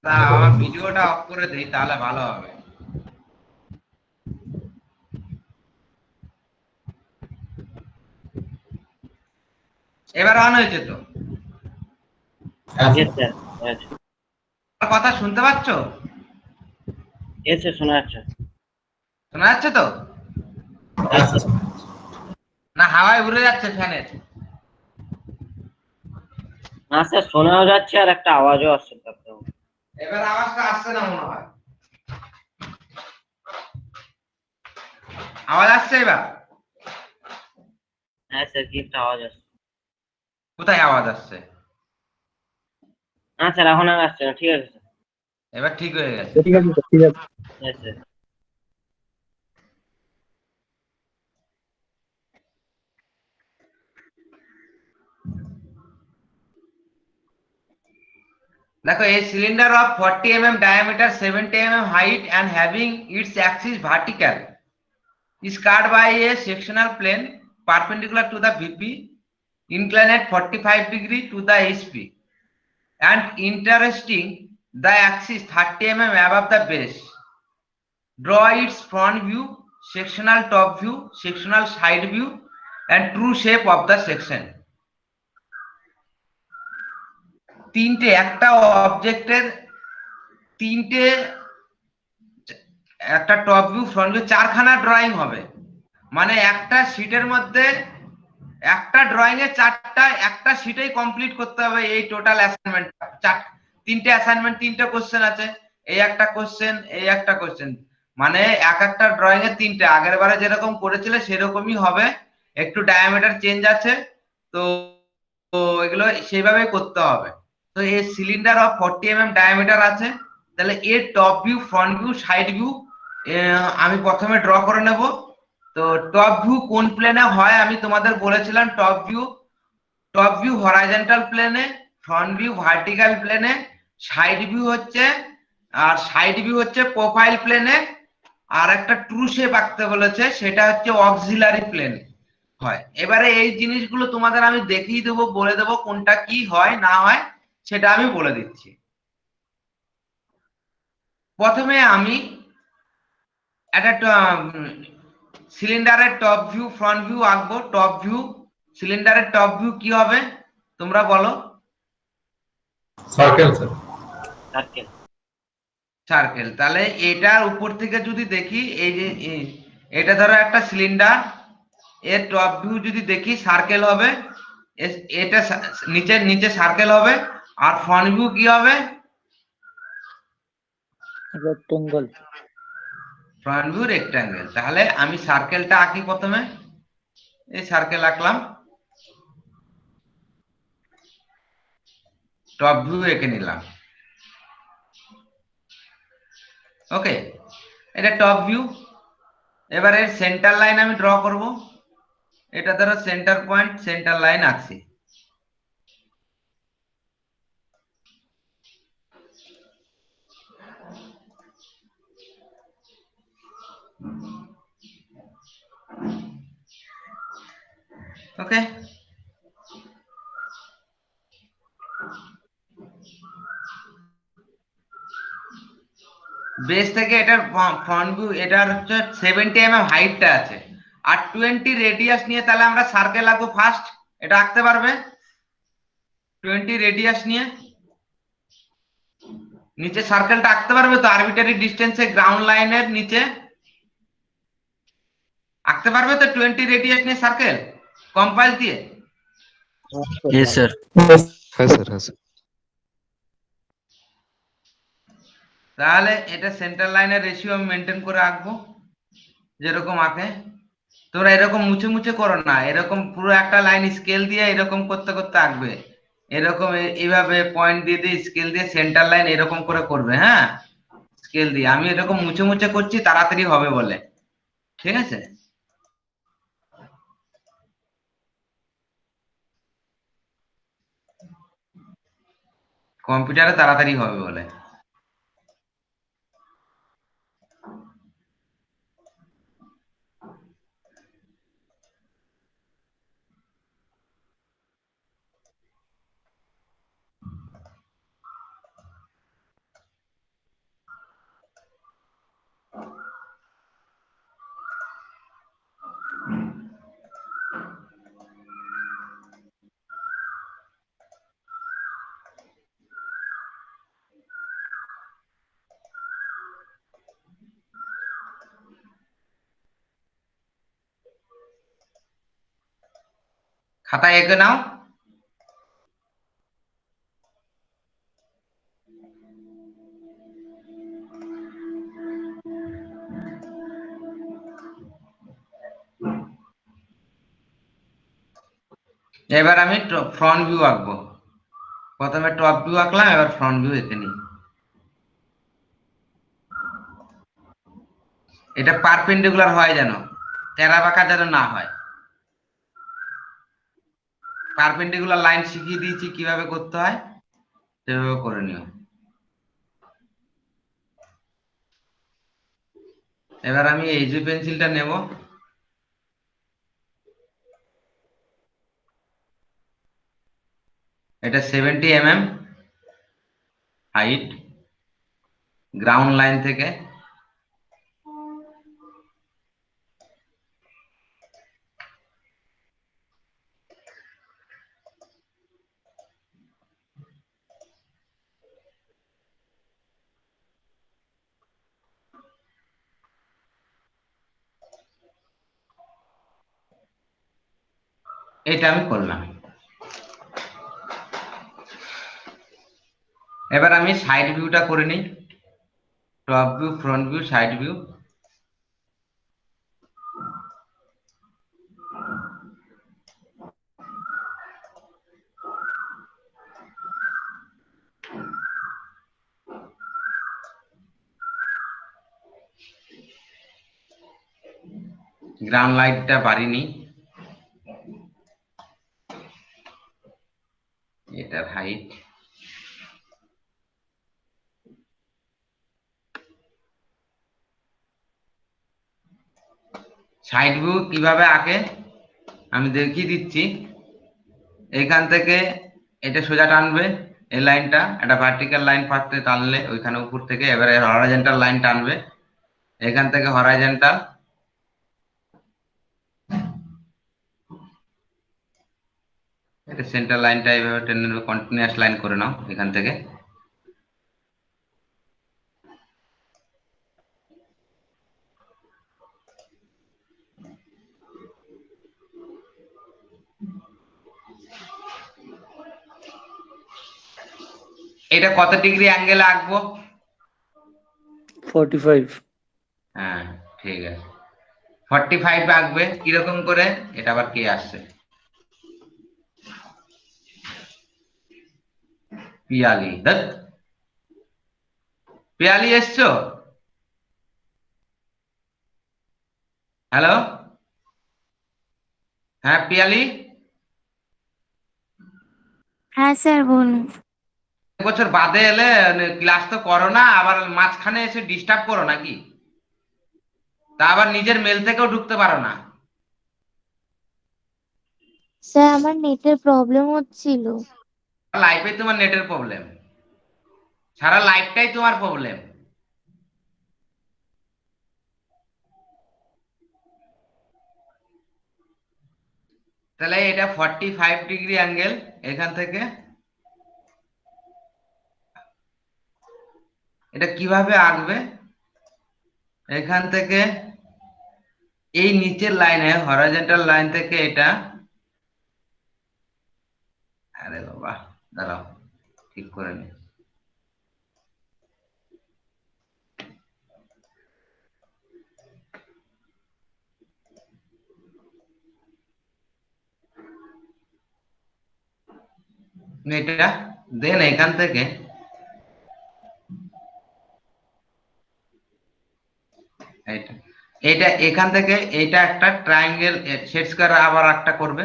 তা আমার ভিডিওটা অফ করে দেই, তাহলে ভালো হবে। এবার অন হয়েছে তো? কথা শুনতে পাচ্ছ? শোনা যাচ্ছে। শোনা যাচ্ছে তো? না হাওয়ায় উড়ে যাচ্ছে ফ্যানের? না স্যার, শোনাও যাচ্ছে আর একটা আওয়াজও আসছে। এবার আওয়াজটা আসছে না মনে হয়। আওয়াজ আসছে এবার? হ্যাঁ স্যার, কি একটা আওয়াজ আসছে। কোথায় আওয়াজ আসছে? না স্যার, এখন আর আসছে না। ঠিক আছে স্যার। এবার ঠিক হয়ে গেছে। ঠিক আছে, ঠিক আছে। হ্যাঁ স্যার। দেখো, a cylinder of 40 mm diameter, 70 mm height and having its axis vertical is cut by a sectional plane perpendicular to the VP, inclined 45 degree to the HP, and interesting the axis 30 mm above the base. Draw its front view, sectional top view, sectional side view, and true shape of the section. তিনটে, একটা অবজেক্টের তিনটে, একটা top view, front view, চারখানা drawing হবে। মানে একটা শীটের মধ্যে একটা ড্রয়িং এ চারটা, একটা শীটেই কমপ্লিট করতে হবে এই টোটাল অ্যাসাইনমেন্ট। তিনটে অ্যাসাইনমেন্ট, তিনটে কোশ্চেন আছে। এই একটা কোশ্চেন, এই একটা কোশ্চেন, মানে এক একটা ড্রয়িং এ তিনটে। আগের বারে যেরকম করেছিলে সেরকমই হবে, একটু ডায়ামিটার চেঞ্জ আছে। তো এগুলো সেইভাবে করতে হবে। তো এই সিলিন্ডার অফ 40 mm ডায়ামিটার আছে, তাহলে এর top view, front view, side view আমি প্রথমে ড্র করে নেব। তো টপ ভিউ কোন প্লেনে হয় আমি তোমাদের বলেছিলাম। টপ ভিউ হরাইজন্টাল প্লেনে, ফ্রন্ট ভিউ ভার্টিক্যাল প্লেনে, সাইড ভিউ হচ্ছে প্রোফাইল প্লেনে, আর একটা ট্রু শেপ আঁকতে বলেছে, সেটা হচ্ছে অক্সিলারি প্লেন হয়। এবারে এই জিনিসগুলো তোমাদের আমি দেখিয়ে দেবো, বলে দেবো কোনটা কি হয় না হয়, সেটা আমি বলে দিচ্ছি। প্রথমে আমি একটা সিলিন্ডারের টপ ভিউ, ফ্রন্ট ভিউ আঁকবো। টপ ভিউ, সিলিন্ডারের টপ ভিউ কি হবে তোমরা বলো? Circle sir. সার্কেল। সার্কেল। তাহলে এটার উপর থেকে যদি দেখি, এই যে এটা ধরো একটা সিলিন্ডার, এর টপ ভিউ যদি দেখি সার্কেল হবে, এটা নিচে নিচে সার্কেল হবে। আর ফ্রন্ট ভিউ কি হবে? রেক্টেঙ্গল। Front view rectangle. তাহলে আমি সার্কেলটা আঁকি প্রথমে। এই সার্কেল আঁকলাম, টপ ভিউ এঁকে নিলাম। ওকে, এটা টপ ভিউ। এবারে সেন্টার লাইন আমি ড্র করব। এটা ধরো সেন্টার পয়েন্ট, সেন্টার লাইন আঁকছি। ওকে, বেস থেকে এটার ফ্রন্ট ভিউ, এটার হচ্ছে 70 mm হাইটটা আছে, আর 20 রেডিয়াস নিয়ে তাহলে আমরা সার্কেল আঁকবো ফার্স্ট। এটা আঁকতে পারবে? 20 রেডিয়াস নিয়ে নিচে সার্কেলটা আঁকতে পারবে তো? আরবিটারি ডিস্টেন্সে গ্রাউন্ড লাইনের নিচে আঁকতে পারবে তো 20 রেডিয়াস নিয়ে সার্কেল, কম্পাইল দিয়ে? Yes, sir. হ্যাঁ স্যার, হ্যাঁ স্যার। তাহলে এটা সেন্টার লাইনের রেশিও আমি মেনটেন করে আঁকবো যেরকম আঁকে। তোমরা এরকম মুছে মুছে করো না, এরকম পুরো একটা লাইন স্কেল দিয়ে এরকম করতে করতে আঁকবে। এরকম এইভাবে পয়েন্ট দিয়ে দিয়ে স্কেল দিয়ে সেন্টার লাইন এরকম করে করবে। হ্যাঁ, স্কেল দিয়ে। আমি এরকম মুছে মুছে করছি তাড়াতাড়ি হবে বলে, ঠিক আছে? কম্পিউটারে তাড়াতাড়ি হবে বলে। খাতায় এঁকে নাও। এবার আমি ফ্রন্ট ভিউ আঁকবো। প্রথমে টপ ভিউ আঁকলাম, এবার ফ্রন্ট ভিউ এঁকে নিই। এটা পারপেন্ডিকুলার হয় যেন, তেরা বাঁকা যেন না হয়। পারপেন্ডিকুলার লাইন শিখিয়ে দিয়েছি কিভাবে করতে হয়, সেভাবে করে নিও। এবার আমি এই যে পেন্সিলটা নেব, এটা 70 mm হাইট, গ্রাউন্ড লাইন থেকে। এটা আমি করলাম। এবার আমি সাইড ভিউটা করে নিই, top view, front view, side view. Ground লাইটটা বাড়িনি, এটার হাইট। সাইড ভিউ কিভাবে আঁকে আমি দেখিয়ে দিচ্ছি। এখান থেকে এটা সোজা টানবে, এই লাইনটা একটা ভার্টিক্যাল লাইন পাশে টানলে ওইখানে উপর থেকে, এবারে হরাইজন্টাল লাইন টানবে এখান থেকে, হরাইজন্টাল। এটা সেন্টার লাইনটা এইভাবে টেনে নেবে, কন্টিনিউয়াস লাইন করে নাও এখান থেকে। এটা কত ডিগ্রি অ্যাঙ্গেলে আঁকবো? 45। হ্যাঁ ঠিক আছে, 45 আঁকবে। কিরকম করে? এটা আবার কে আসছে? পিয়ালি, পিয়ালি এসছো? হ্যালো, হ্যাঁ পিয়ালি। হ্যাঁ স্যার বলুন। বছর বাদে এলে, ক্লাস তো করো না, আবার মাঝখানে এসে ডিস্টার্ব করো নাকি? তা আবার নিজের মেল থেকেও ঢুকতে পারো না। স্যার আমার নেটের প্রবলেম হচ্ছিল। লাইফে তোমার নেটের প্রবলেম, সারা লাইফটাই তোমার প্রবলেম। তাহলে এটা 45 ডিগ্রি অ্যাঙ্গেল এখান থেকে। এটা কিভাবে আঁকবে? এখান থেকে এই নিচের লাইনে, হরাইজন্টাল লাইন থেকে এটা, আরে বাবা দাঁড়াও ঠিক করে নি। এটা দেন এখান থেকে এইটা, এটা এখান থেকে এটা একটা ট্রায়াঙ্গেল সেট স্কয়ার আবার একটা করবে।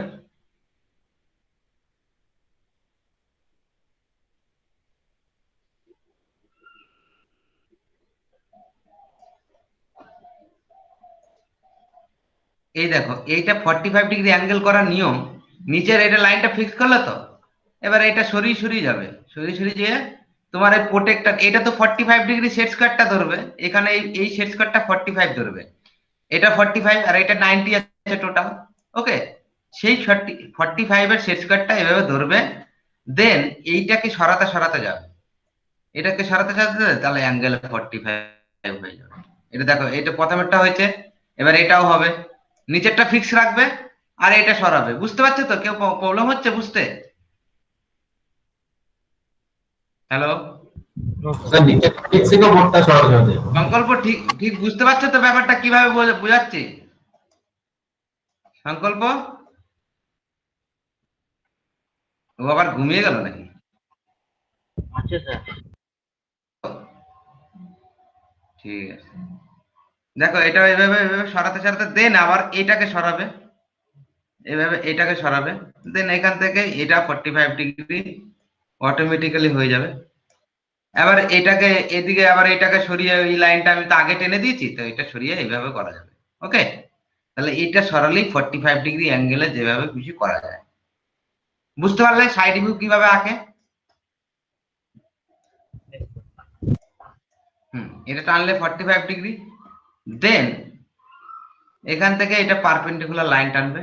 এই দেখো, এইটা 45 ডিগ্রি অ্যাঙ্গেল করার নিয়ম। নিচের এটা লাইনটা ফিক্স করলে তো, এবার এটা সরিয়ে সরিয়ে যাবে, সরিয়ে সরিয়ে যেয়ে তোমার এই প্রোটেক্টর, এটা তো 45 ডিগ্রি সেট স্কয়ারটা ধরবে এখানে, এই সেট স্কয়ারটা 45 ধরবে, এটা 45 আর এটা 90 আছে টোটাল। ওকে, সেই 45 এর সেট স্কয়ারটা এভাবে ধরবে। দেন এইটাকে সরাতে সরাতে যাবে, এটাকে সরাতে সরাতে যাবে, তাহলে অ্যাঙ্গেল 45 হয়ে যাবে। এটা দেখো, এটা প্রথমেরটা হয়েছে, এবার এটাও হবে। নিচেরটা ফিক্স রাখবে, আর এটা সরাবে। বুঝতে পারছো তো? কেউ প্রবলেম হচ্ছে বুঝতে? হ্যালো স্যার নিচে ঠিক থেকে বোর্ডটা সরাতে হবে। সংকল্প, ঠিক ঠিক বুঝতে পারছো তো ব্যাপারটা কিভাবে বোঝাচ্ছি? সংকল্প, ও আবার ঘুমিয়ে গেল নাকি? আছে স্যার। ঠিক আছে, দেখো এটা এভাবে এভাবে সরাতে সরাতে দেন আবার এটাকে সরাবে, এভাবে এটাকে সরাবে, দেন এখান থেকে এটা 45 ডিগ্রি অটোমেটিক্যালি হয়ে যাবে। এবার এটাকে এদিকে আবার এটাকে সরিয়ে, এই লাইনটা আমি তো আগে টেনে দিয়েছি, তো এটা সরিয়ে এইভাবে করা যাবে। ওকে, তাহলে এটা সরালেই 45 ডিগ্রি অ্যাঙ্গেলে যেভাবে খুশি করা যায়। বুঝতে পারলে সাইড ভিউ কিভাবে আঁকে? এটা টানলে 45 ডিগ্রি, দেন এখান থেকে এটা পারপেন্ডিকুলার লাইন টানবে।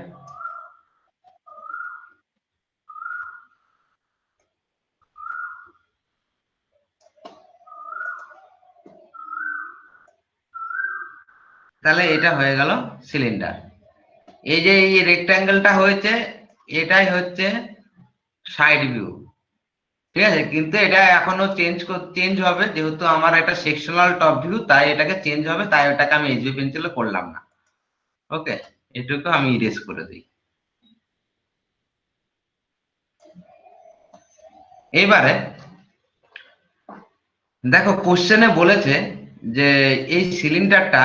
তাহলে এটা হয়ে গেল সিলিন্ডার। এই যে এই রেক্ট্যাঙ্গেলটা হয়েছে, এটাই হচ্ছে সাইড ভিউ। ঠিক আছে, কিন্তু এটা এখনো চেঞ্জ হবে, যেহেতু আমার একটা সেকশনাল টপ ভিউ, তাই এটাকে চেঞ্জ হবে, তাই ওটাকে আমি এইচবি পেন্সিলে করলাম না। ওকে, এটুকু আমি ইরেজ করে দিই। এইবারে দেখো কোশ্চেনে বলেছে যে এই সিলিন্ডারটা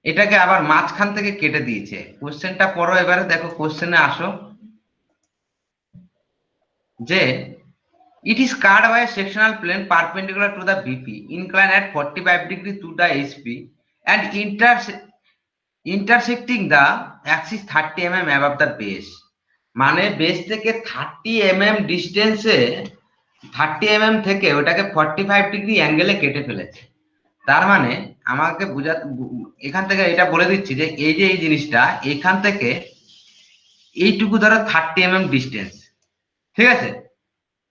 এটাকে আবার মাঝখান থেকে কেটে দিয়েছে। কোশ্চেনটা পড়ো এবারে, দেখো কোশ্চেনে আসো যে it is cut by a sectional plane perpendicular to the BP, inclined at 45 degree to the HP and intersecting the axis 30 mm above the base। মানে বেস থেকে 30 mm ডিস্টেন্সে, 30 mm থেকে ওটাকে 45 ডিগ্রি অ্যাঙ্গেলে কেটে ফেলেছে। তার মানে আমাকে এখান থেকে এটা বলে দিচ্ছি যে এই যে এই জিনিসটা এখান থেকে এইটুকু ধরো 30 mm ডিস্টেন্স, ঠিক আছে,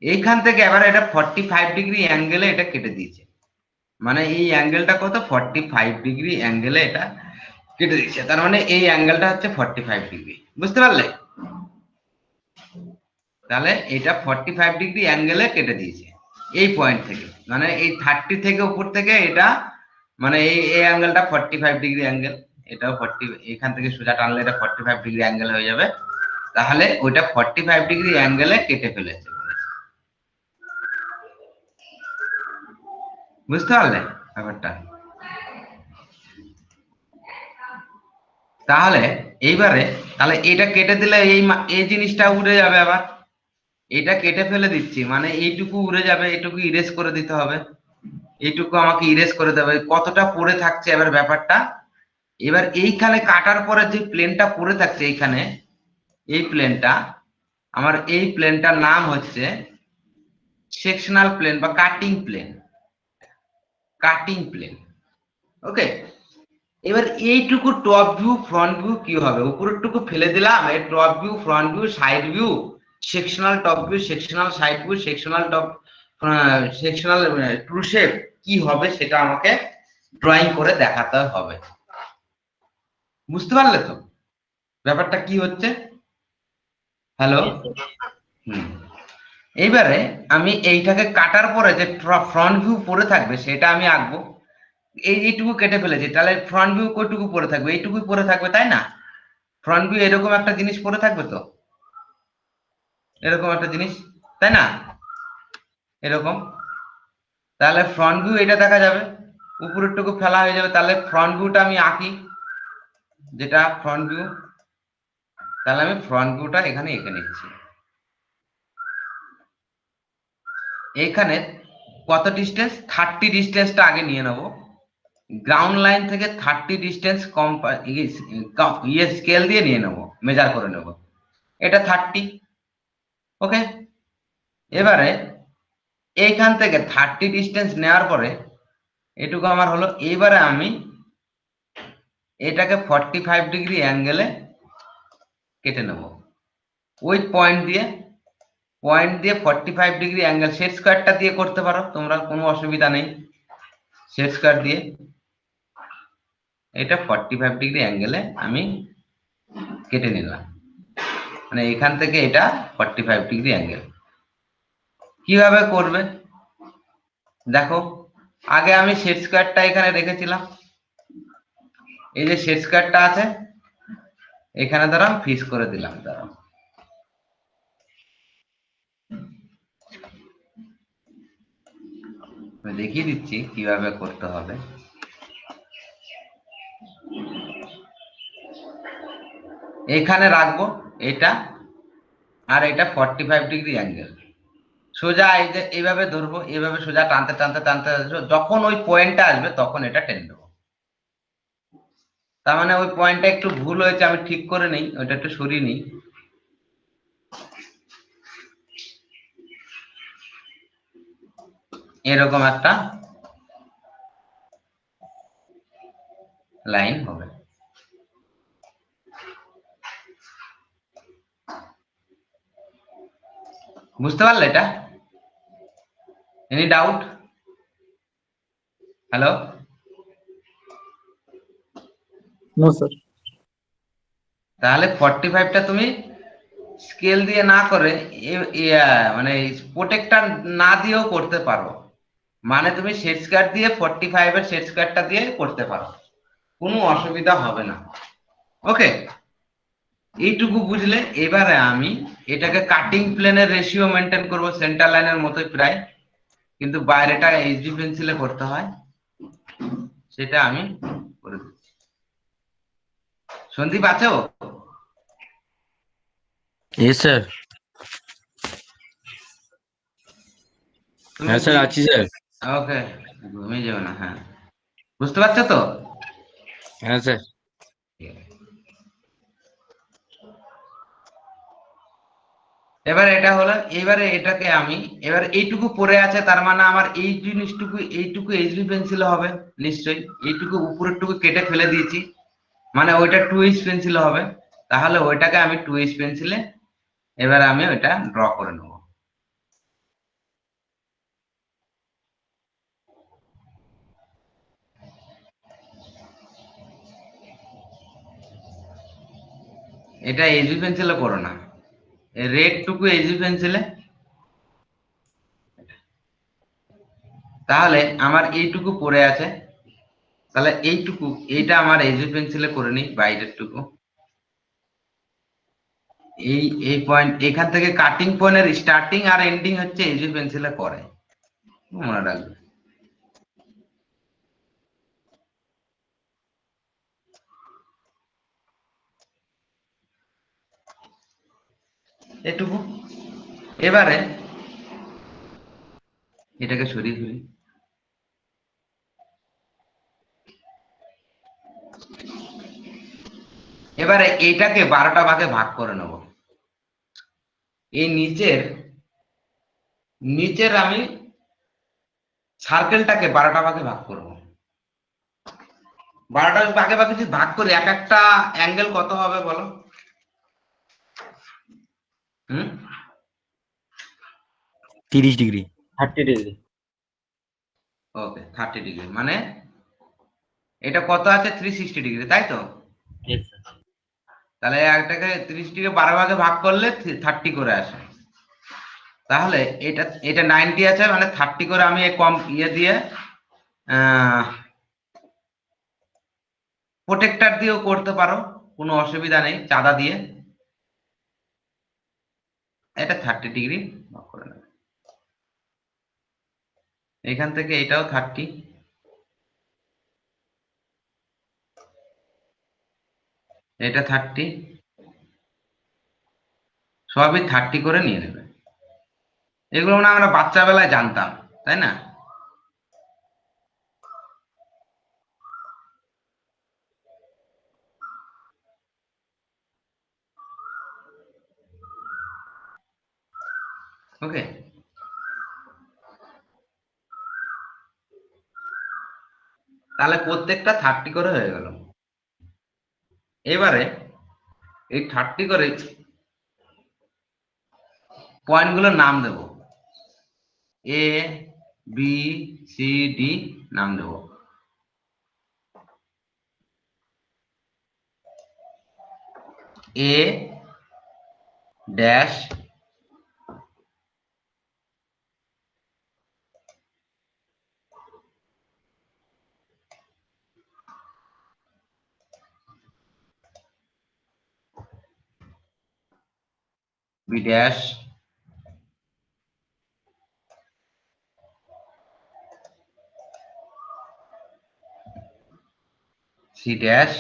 এইখান থেকে এবার এটা 45 ডিগ্রি অ্যাঙ্গেলে এটা কেটে দিয়েছে। মানে এই অ্যাঙ্গেলটা কত? 45 ডিগ্রি অ্যাঙ্গেলে এটা কেটে দিয়েছে। তার মানে এই অ্যাঙ্গেলটা হচ্ছে 45 ডিগ্রি। বুঝতে পারলে? তাহলে এটা 45 ডিগ্রি অ্যাঙ্গেলে কেটে দিয়েছে এই পয়েন্ট থেকে, মানে এই 30 থেকে উপর থেকে এটা, মানে এই অ্যাঙ্গেলটা 45 ডিগ্রি অ্যাঙ্গেল, এটাও 40, এখান থেকে সোজা টানলে এটা 45 ডিগ্রি অ্যাঙ্গেল হয়ে যাবে। তাহলে ওইটা 45 ডিগ্রি অ্যাঙ্গেলে কেটে ফেলেছে। বুঝতে পারলে ব্যাপারটা? তাহলে এইবারে তাহলে এটা কেটে দিলে এই জিনিসটা উড়ে যাবে। আবার এটা কেটে ফেলে দিচ্ছি, মানে এইটুকু উড়ে যাবে, এইটুকু ইরেজ করে দিতে হবে, এইটুকু আমাকে ইরেজ করে দেবে। কতটা পড়ে থাকছে এবার ব্যাপারটা, এবার এইখানে কাটার পরে যে প্লেনটা পড়ে থাকছে এইখানে, এই প্লেনটা, আমার এই প্লেনটার নাম হচ্ছে সেকশনাল প্লেন বা কাটিং প্লেন, কাটিং প্লেন। ওকে, এবার এইটুকু টপ ভিউ ফ্রন্ট ভিউ কি হবে? উপরের টুকু ফেলে দিলাম, এই top view front view side view, sectional top view sectional side view sectional top sectional true shape কি হবে সেটা আমাকে ড্রয়িং করে দেখাতে হবে। বুঝতে পারলে তো ব্যাপারটা কি হচ্ছে? হ্যালো, এইবারে আমি এইটাকে কাটার পরে যে ফ্রন্ট ভিউ পড়ে থাকবে সেটা আমি আঁকবো। এইটুকু কেটে ফেলেছি, তাহলে ফ্রন্ট ভিউ কতটুকু পড়ে থাকবে? এইটুকুই পড়ে থাকবে, তাই না? ফ্রন্ট ভিউ এরকম একটা জিনিস পড়ে থাকবে তো, এরকম একটা জিনিস, তাই না? এরকম, তাহলে ফ্রন্ট ভিউ এটা দেখা যাবে, উপরের টুকু ফেলা হয়ে যাবে। তাহলে ফ্রন্ট ভিউটা আমি আঁকি, যেটা ফ্রন্ট ভিউ, তাহলে আমি ফ্রন্ট ভিউটা এখানে এঁকে নিচ্ছি। এইখানে কত ডিস্টেন্স? 30 ডিস্টেন্সটা আগে নিয়ে নেব, গ্রাউন্ড লাইন থেকে 30 ডিস্টেন্স কম স্কেল দিয়ে নিয়ে নেব, মেজার করে নেব, এটা 30। ওকে, এবারে এইখান থেকে 30 ডিস্টেন্স নেওয়ার পরে এটুকু আমার হলো। এইবারে আমি এটাকে 45 ডিগ্রি অ্যাঙ্গেলে কেটে নেব, ওই পয়েন্ট দিয়ে 45 ডিগ্রি অ্যাঙ্গেল সেট স্কোয়ারটা দিয়ে করতে পারো তোমরা, কোনো অসুবিধা নেই। সেট স্কোয়ার দিয়ে এটা 45 ডিগ্রি অ্যাঙ্গেলে আমি কেটে নিলাম, মানে এখান থেকে এটা 45 ডিগ্রি অ্যাঙ্গেল। কিভাবে করবে দেখো, আগে আমি সেট স্কয়ারটা এখানে রেখেছিলাম, এই যে সেট স্কয়ারটা আছে এখানে ধরো ফিক্স করে দিলাম। ধরো আমি দেখিয়ে দিচ্ছি কিভাবে করতে হবে। এখানে রাখবো এটা, আর এটা 45 ডিগ্রি অ্যাঙ্গেল। সোজা এই যে এইভাবে ধরবো, এইভাবে সোজা টানতে টানতে টানতে যখন ওই পয়েন্টটা আসবে তখন এটা টেনে দেবো। তার মানে ওই পয়েন্টটা একটু ভুল হয়েছে, আমি ঠিক করে নিই, ওইটা একটু সরিয়ে নিই। এরকম একটা লাইন হবে। বুঝতে পারলে এটা? Any doubt? Hello? No sir. তাহলে 45টা তুমি স্কেল দিয়ে না করে মানে প্রোটেক্টর না দিয়েও করতে পারো। মানে তুমি সেট স্কয়ার দিয়ে 45 এর সেট স্কয়ারটা দিয়ে করতে পারো, কোনো অসুবিধা হবে না। ওকে, এইটুকু বুঝলে এবারে আমি এটাকে কাটিং প্লেনের রেশিও মেনটেন করব সেন্টার লাইনের মতোই প্রায়, কিন্তু বাইরেটা এইচবি পেন্সিলে করতে হয়, সেটা আমি করে দিচ্ছি। সন্দীপ আছো? Yes, sir. হ্যাঁ স্যার, আছি স্যার। ওকে, ঘুমিয়ে যাও না। হ্যাঁ, বুঝতে পারছো তো? হ্যাঁ স্যার। এবার এটা হলো, এবারে এটাকে আমি এবার এইটুকু পড়ে আছে, তার মানে আমার এই জিনিসটুকু এইটুকু এইচবি পেন্সিলে হবে নিশ্চয়ই। এইটুকু উপরেরটুকু কেটে ফেলে দিয়েছি, মানে ওইটা 2H পেন্সিলে হবে। তাহলে ওইটাকে আমি 2H পেন্সিলে এবার আমি ওইটা ড্র করে নেব। এটা এইচবি পেন্সিলে করো না, রেড টুকু এইচবি পেন্সিলে। তাহলে আমার এইটুকু পড়ে আছে, তাহলে এইটুকু এইটা আমার এইচবি পেন্সিলে করে নিই বাইরের টুকু। এই পয়েন্ট এখান থেকে কাটিং পয়েন্টের স্টার্টিং আর এন্ডিং হচ্ছে এইচবি পেন্সিলে করে, মনে রাখবে। এটুকু এবারে এটাকে সরিয়ে ফেলি। এবারে এইটাকে 12টা ভাগে ভাগ করে নেব। এই নিচের আমি সার্কেলটাকে 12টা ভাগে ভাগ করব। 12টা ভাগে ভাগে যদি ভাগ করি, এক একটা অ্যাঙ্গেল কত হবে বলো? 30 ডিগ্রি। 30 ডিগ্রি। ওকে, 30 ডিগ্রি, মানে এটা কত আছে 360 ডিগ্রি, তাই তো? Yes, sir. তাহলে একটাকে 30 ডিগ্রি 12 ভাগে ভাগ করলে 30 করে আসে। তাহলে এটা 90 আছে, মানে 30 করে আমি কম দিয়ে প্রোটেক্টর দিয়েও করতে পারো, কোনো অসুবিধা নেই, চাঁদা দিয়ে। এটা 30 ডিগ্রি ভাগ করে নেবে। এখান থেকে এটাও 30, এটা 30, সবই 30 করে নিয়ে নেবে। এগুলো না আমরা বাচ্চা বেলায় জানতাম, তাই না? ওকে, তাহলে প্রত্যেকটা 30 করে হয়ে গেল। এবারে এই 30 করে পয়েন্টগুলোর নাম দেব, এ বি সি ডি নাম দেব। A dash B dash C dash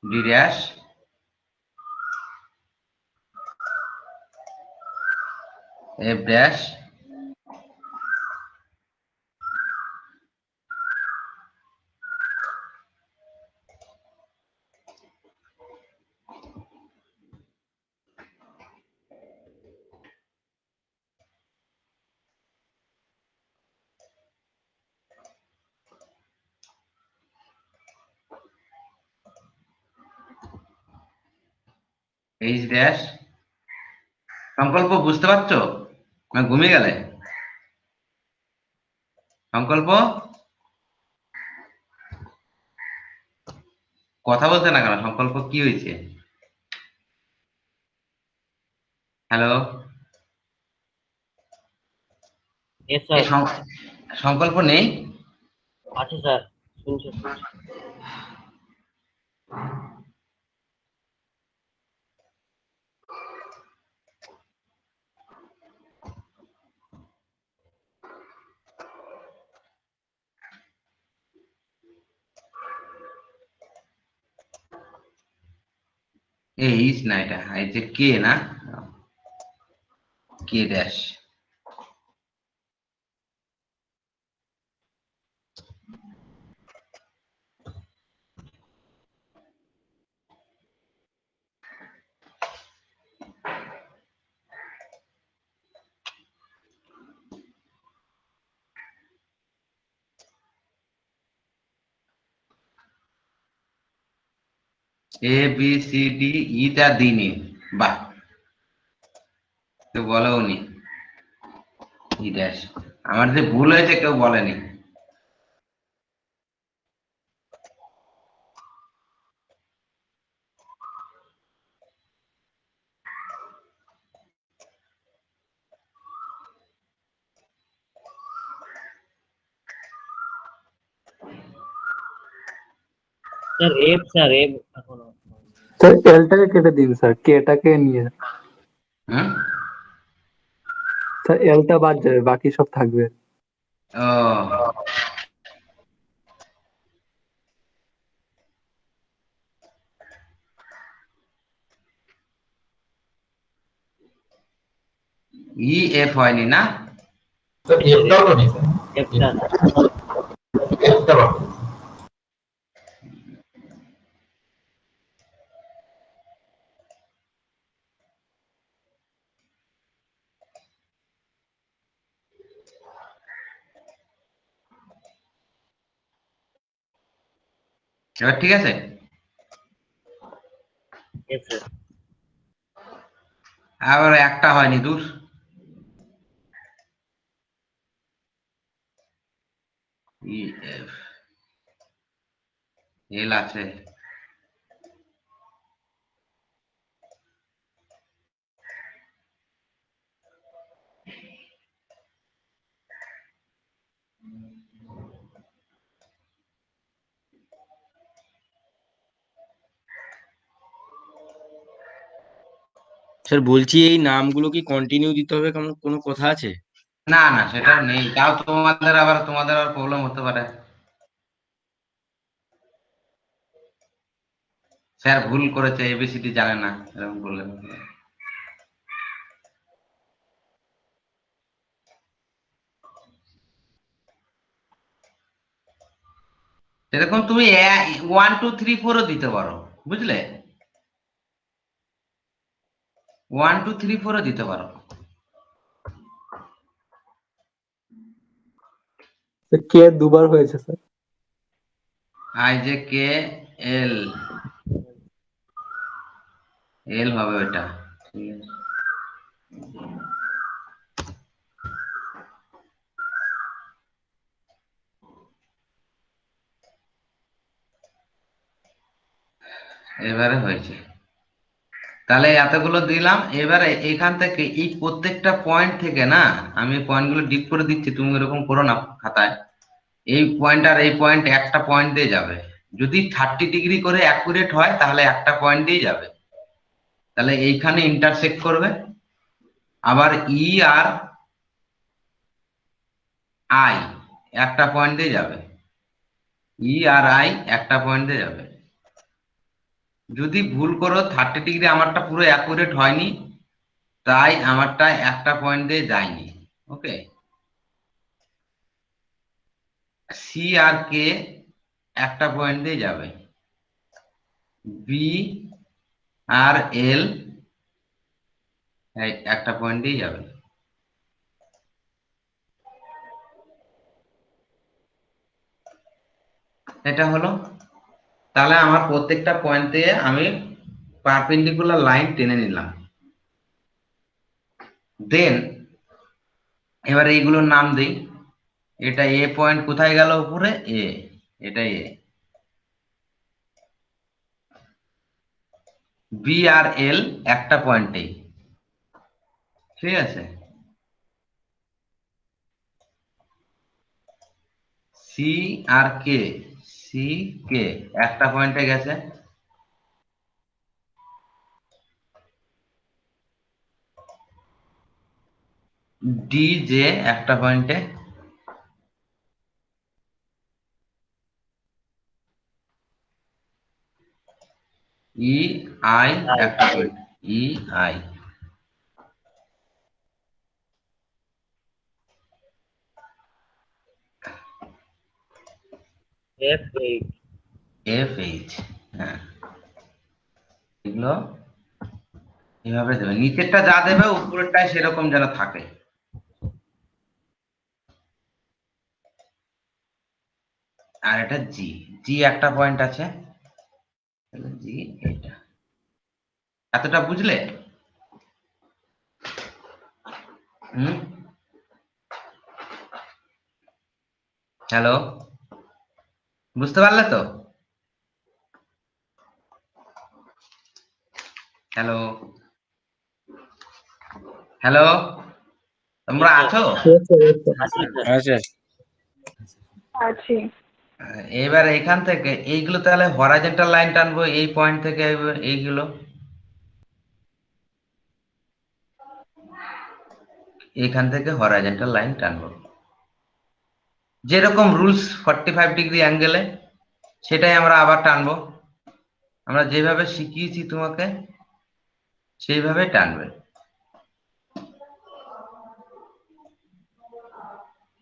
D dash F dash H dash. সংকল্প বুঝতে পারছো না ঘুমিয়ে গেলে? সংকল্প কথা বলছে না কেন? সংকল্প কি হয়েছে? Hello, Yes, sir. সংকল্প নেই? আছে স্যার, শুনছি। এইচ না, এটা এই যে কে না, কে ড্যাশ। এ বি সি ডি ইটা দিইনি, বাহ, কেউ বলেও নি ই ড্যাশ। আমার যে ভুল হয়েছে কেউ বলেনি। স্যার এফ, স্যার এফ এখনো। স্যার এলটাকে কেটে দিন স্যার, কেটাকে নিয়ে। হুম, স্যার এলটা বাদ যাবে, বাকি সব থাকবে। ও ই এফ হয়নি না? স্যার এফটাও তো নেই স্যার। এফটা এফটা বাকি। এবার ঠিক আছে? F sir. আবার একটা হয়নি, দূর। ই এফ, এল আছে। স্যার বলছি এই নামগুলো কি কন্টিনিউ দিতে হবে, কোনো কথা আছে? না না, সেটাও নেই, তাও তোমাদের আবার প্রবলেম হতে পারে। স্যার ভুল করেছে, এবিসিডি জানে না, এরকম বললে সেরকম তুমি 1 2 3 4ও দিতে পারো, বুঝলে? 1 2 3 4ও দিতে পারো। কে দুবার হয়েছে স্যার। আই জে কে এল এল হবে ওটা, ঠিক আছে। এবারে হয়েছে, তাহলে এতগুলো দিলাম। এবারে এখান থেকে এই প্রত্যেকটা পয়েন্ট থেকে না, আমি পয়েন্টগুলো ডিপ করে দিচ্ছি, তুমি এরকম করো না খাতায়। এই পয়েন্ট আর এই পয়েন্ট একটা পয়েন্ট দিয়ে যাবে। যদি 30 ডিগ্রি করে অ্যাকুরেট হয় তাহলে একটা পয়েন্ট দিয়ে যাবে, তাহলে এইখানে ইন্টারসেক্ট করবে। আবার ই আর আই একটা পয়েন্ট দিয়ে যাবে, ই আর আই একটা পয়েন্ট দিয়ে যাবে। যদি ভুল করো 30 ডিগ্রি, আমারটা পুরো অ্যাকুরেট হয়নি, তাই আমারটা একটা পয়েন্ট দিয়ে যায়নি। ওকে, সি আর কে একটা পয়েন্ট দিয়ে যাবে, বি আর এল একটা পয়েন্ট দিয়ে যাবে। এটা হলো, তাহলে আমার প্রত্যেকটা পয়েন্ট দিয়ে আমি পারপেন্ডিকুলার লাইন টেনে নিলাম। দেন এবার এইগুলোর নাম দেই। এটা এ পয়েন্ট কোথায় গেল উপরে, এ, এটা এ। বি আর এল একটা পয়েন্টেই, ঠিক আছে। সি আর কে, সি কে একটা পয়েন্টে গেছে। ডি জে একটা পয়েন্টে, ই আই একটা point, E I. F H. F H, হ্যাঁ, এগুলো এভাবে দেবে। নিচেরটা যা দেবে উপরেরটায় সেরকম যেন থাকে। আর এটা জি, জি একটা পয়েন্ট আছে, জি এটা। এতটা বুঝলে? হুম, হ্যালো, বুঝতে পারলে তো? হ্যালো, হ্যালো, তোমরা আছো? Yes, sir, yes, sir. আছি স্যার। আচ্ছা আছে। এবার এখান থেকে এইগুলো তাহলে হরাইজন্টাল লাইন টানবো, এই পয়েন্ট থেকে এইগুলো, এখান থেকে হরাইজন্টাল লাইন টানবো। যেরকম রুলস 45 ডিগ্রি অ্যাঙ্গেলে, সেটাই আমরা আবার টানবো। আমরা যেভাবে শিখিয়েছি তোমাকে সেইভাবে টানবে।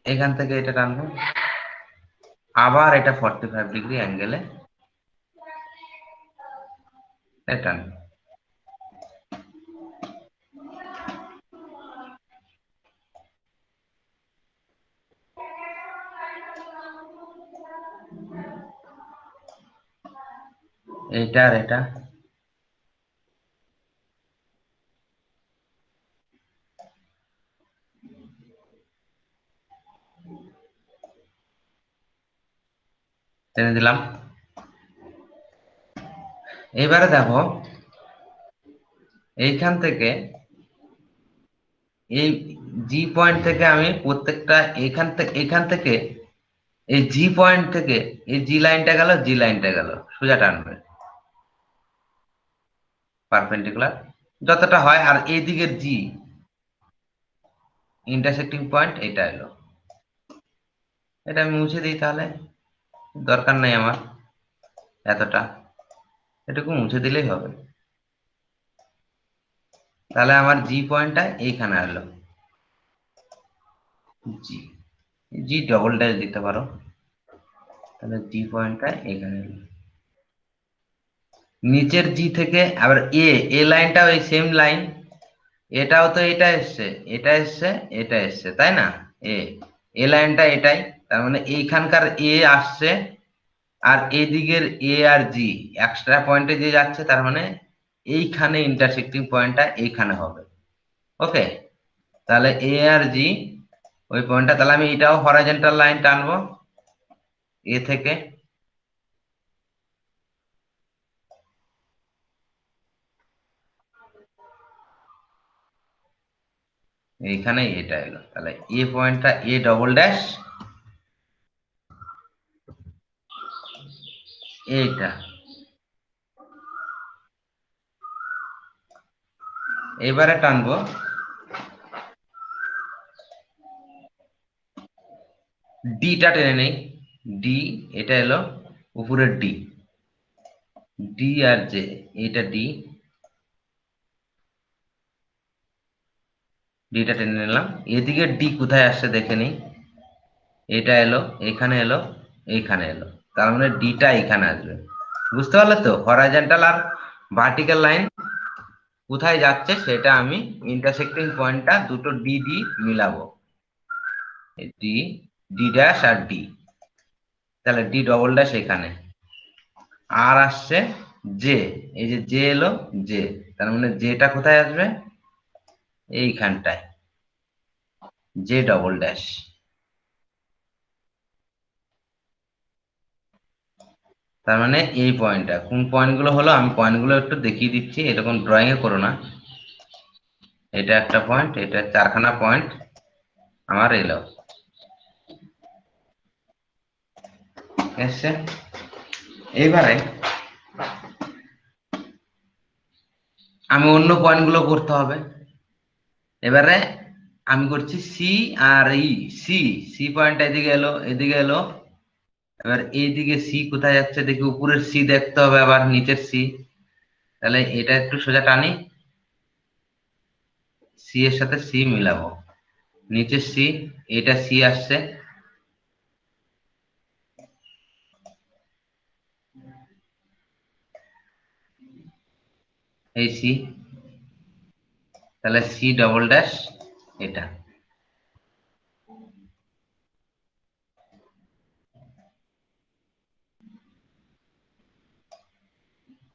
এখান থেকে এটা টানবো, আবার এটা 45 ডিগ্রি অ্যাঙ্গেলে টানবো। এইটা আর এটা, টেনে দিলাম। এবারে দেখো এইখান থেকে এই জি পয়েন্ট থেকে আমি প্রত্যেকটা এখান থেকে এই জি পয়েন্ট থেকে এই জি লাইনটা গেল, জি লাইনটা গেল, সোজা টানবে পারপেন্ডিকুলার যতটা হয়। আর এই দিকের জি ইন্টারসেক্টিং পয়েন্ট এটা এলো। এটা আমি মুছে দিই, তাহলে দরকার নেই আমার এতটা, এটুকু মুছে দিলেই হবে। তাহলে আমার জি পয়েন্টটা এইখানে এলো, জি, জি ডবল ড্যাশ দিতে পারো, তাহলে জি পয়েন্টটা এখানে এলো। নিচের জি থেকে আবার এ লাইনটা ওই সেম লাইন, এটাও তো এটা এসছে, এটা এসছে, এটা এসছে, তাই না? এ লাইনটা এটাই, তার মানে এইখানকার এ আসছে, আর এদিকের এ আর জি এক্সট্রা পয়েন্টে যে যাচ্ছে, তার মানে এইখানে ইন্টারসেক্টিং পয়েন্টটা এইখানে হবে। ওকে, তাহলে এ আর জি ওই পয়েন্টটা, তাহলে আমি এটাও হরাইজন্টাল লাইন টানবো এ থেকে, এইখানে এটা এলো, তাহলে এ পয়েন্টটা এ ডবল ড্যাশ, এইটা এবারে টানবো ডিটা টেনে নেই, ডি এটা এলো উপরের ডি, ডি আর জে, এইটা ডি, ডিটা টেনে নিলাম। এদিকে ডি কোথায় আসছে দেখে নিই, এটা এলো এখানে এলো এইখানে এলো, তার মানে ডিটা এখানে আসবে। বুঝতে পারলে তো হরাইজন্টাল আর ভার্টিক্যাল লাইন কোথায় যাচ্ছে সেটা আমি ইন্টারসেক্টিং পয়েন্টটা দুটো ডি ডি মিলাবো, ডি, ডি ড্যাশ আর ডি, তাহলে ডি ডবল ড্যাশ এখানে, আর আসছে জে, এই যে জে এলো জে, তার মানে জেটা কোথায় আসবে এইখানটায়, জে ডবল ড্যাশ। তার মানে এই পয়েন্টটা, কোন পয়েন্টগুলো হলো আমি পয়েন্টগুলো একটু দেখিয়ে দিচ্ছি, এরকম ড্রয়িং এ করো না। এটা একটা পয়েন্ট, এটা চারখানা পয়েন্ট আমার এলো এসছে। এইবারে আমি অন্য পয়েন্টগুলো করতে হবে। এবারে আমি করছি সি আর ই, সি, সি পয়েন্টটা এদিকে এলো এদিকে এলো, এবার এইদিকে সি কোথায় যাচ্ছে দেখি, উপরের সি দেখতে হবে আবার নিচের সি, তাহলে এটা একটু সোজা টানি, সি এর সাথে সি মিলাবো, নিচের সি, এটা সি আসছে, এই সি, তাহলে সি ডবল ড্যাশ এটা,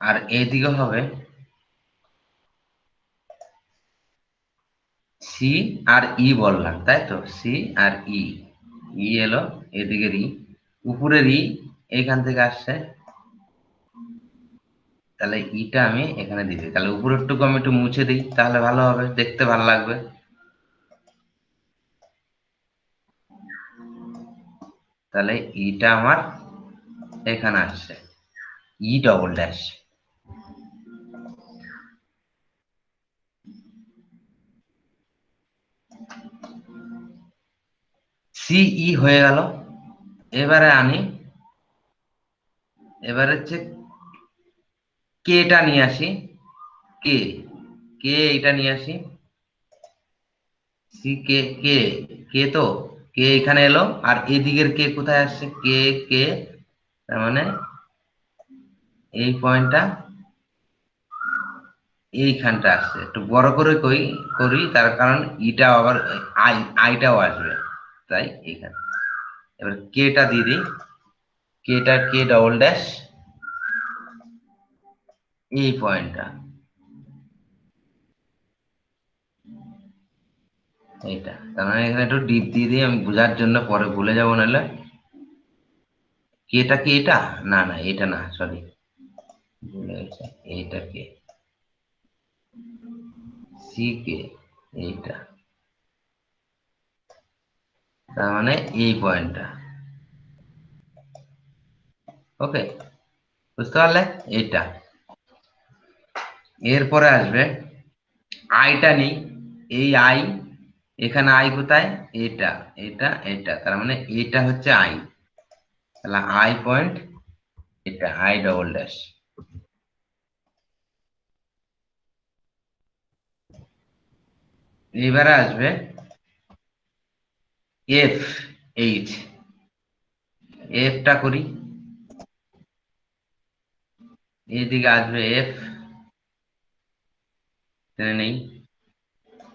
আর এইদিকে হবে সি আর ই বললাম তাই তো, সি আর ই, ই এলো এদিকের ই, উপরের ই এইখান থেকে আসছে, তাহলে ইটা আমি এখানে দিই, তাহলে উপরেরটুকু আমি একটু মুছে দিই, তাহলে ভালো হবে, দেখতে ভালো লাগবে। তাহলে ইটা আমার এখানে আসছে, ই ডবল ড্যাশ, সিই হয়ে গেল। এবারে আনি, এবারে হচ্ছে কেটা নিয়ে আসি, কে, কে এটা নিয়ে আসি, সি কে, কে, কে তো কে এখানে এলো, আর এদিকের কে কোথায় আসছে, কে, কে, তার মানে এই পয়েন্টটা এইখানটা আসছে, একটু বড় করে করি তার কারণ ইটা আবার আইটাও আসবে, তাই এইখানে। এবার কেটা দিয়ে দিই, কেটা কে ডবল ড্যাশ, এই পয়েন্টটা এইটা, তার মানে এখানে একটু ডিপ দিয়ে দিই আমি বোঝার জন্য, পরে ভুলে যাবো নাহলে। কেটা কি এটা, না না এটা না, সরি ভুলে গেছে, এইটা কে, সি কে, এইটা, তার মানে এই পয়েন্টটা। ওকে, বুঝতে পারলে এইটা। এরপরে আসবে আইটা নেই, এই আই, এখানে আই কোথায়, এটা, এটা, এটা, তার মানে এটা হচ্ছে আই, তাহলে আই পয়েন্ট এটা, আই ডবল ড্যাশ। এবারে আসবে এফ এইচ, এফটা করি, এইদিকে আসবে এফ, টেনে নেই,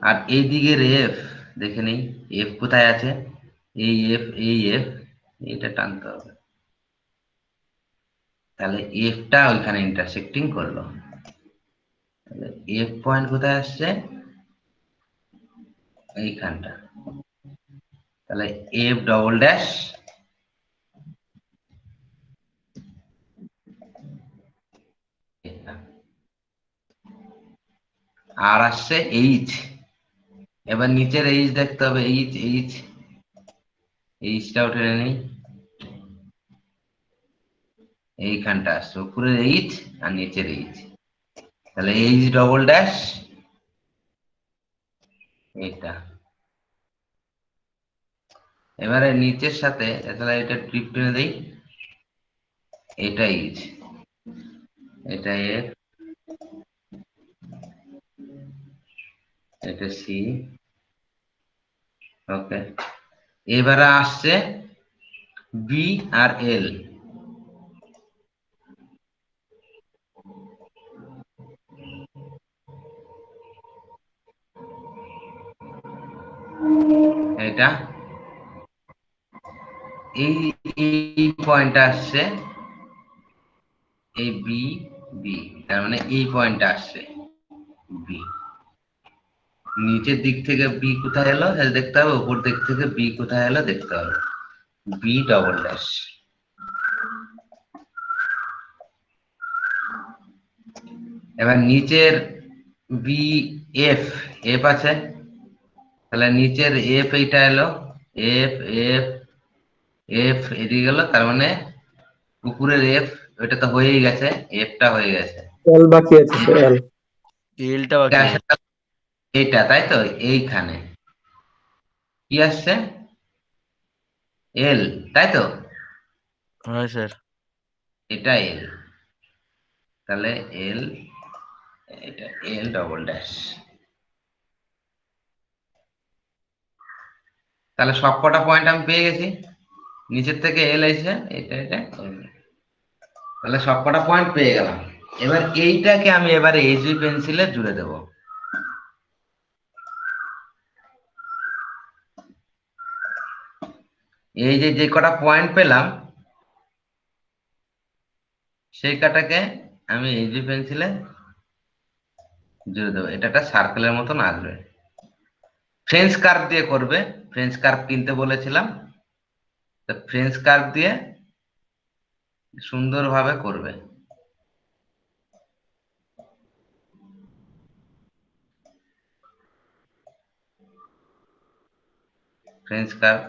আর এইদিকের এফ দেখে নেই, এফ কোথায় আছে, এই এফ, এই এফ, এটা টানতে হবে, তাহলে এফটা ওইখানে ইন্টারসেক্টিং করলো। এফ পয়েন্ট কোথায় আসছে? এইখানটা। তাহলে এফ ডবল ড্যাশ আর আসছে এইচ। এবার নিচের এইচ দেখতে হবে, এইচটা উঠে নেই, এইখানটা আসছে উপরের এইচ আর নিচের এইচ। তাহলে এইচ ডবল ড্যাশ এটা। এবারে নিচের সাথে তাহলে এটা ট্রিপ টেনে দেই, এটা এইচ, এটা এফ, এটা সি। ওকে, এবারে আসছে বি আর এল। এটা এই পয়েন্ট আসছে, এই বি বি, তার মানে এই পয়েন্ট আসছে বি। নিচের দিক থেকে বি কোথায় এলো দেখতে হবে, উপর দিক থেকে বি কোথায় এলো দেখতে হবে, বি ডবল ড্যাশ। এবার নিচের বি এফ, এফ আছে, তাহলে নিচের এফ এইটা এলো, এফ এফ এফ এদিকে গেল, তার মানে উপরের এফ ওইটা তো হয়েই গেছে, এফটা হয়ে গেছে, এল বাকি আছে স্যার, এল। এলটা বাকি আছে। এইটা তাই তো, এইখানে কি আসছে? এল, তাই তো, হ্যাঁ স্যার। এটা এল, তাহলে এল, এটা এল ডবল ড্যাশ। তাহলে সবকটা পয়েন্ট আমি পেয়ে গেছি, নিচের থেকে এল এসে এটা এটা, তাহলে সবকটা পয়েন্ট পেয়ে গেলাম। এবার এইটাকে আমি এবারে এইচবি পেন্সিলে জুড়ে দেব। এই যে কটা পয়েন্ট পেলাম সেই কটাকে আমি এইচবি পেন্সিলে জুড়ে দেবো। এটা একটা সার্কেলের মতন আসবে, ফ্রেঞ্চ কার্ভ দিয়ে করবে, ফ্রেঞ্চ কার্ভ কিনতে বলেছিলাম, তো ফ্রেঞ্চ কার্ভ দিয়ে সুন্দরভাবে করবে। ফ্রেঞ্চ কার্ভ,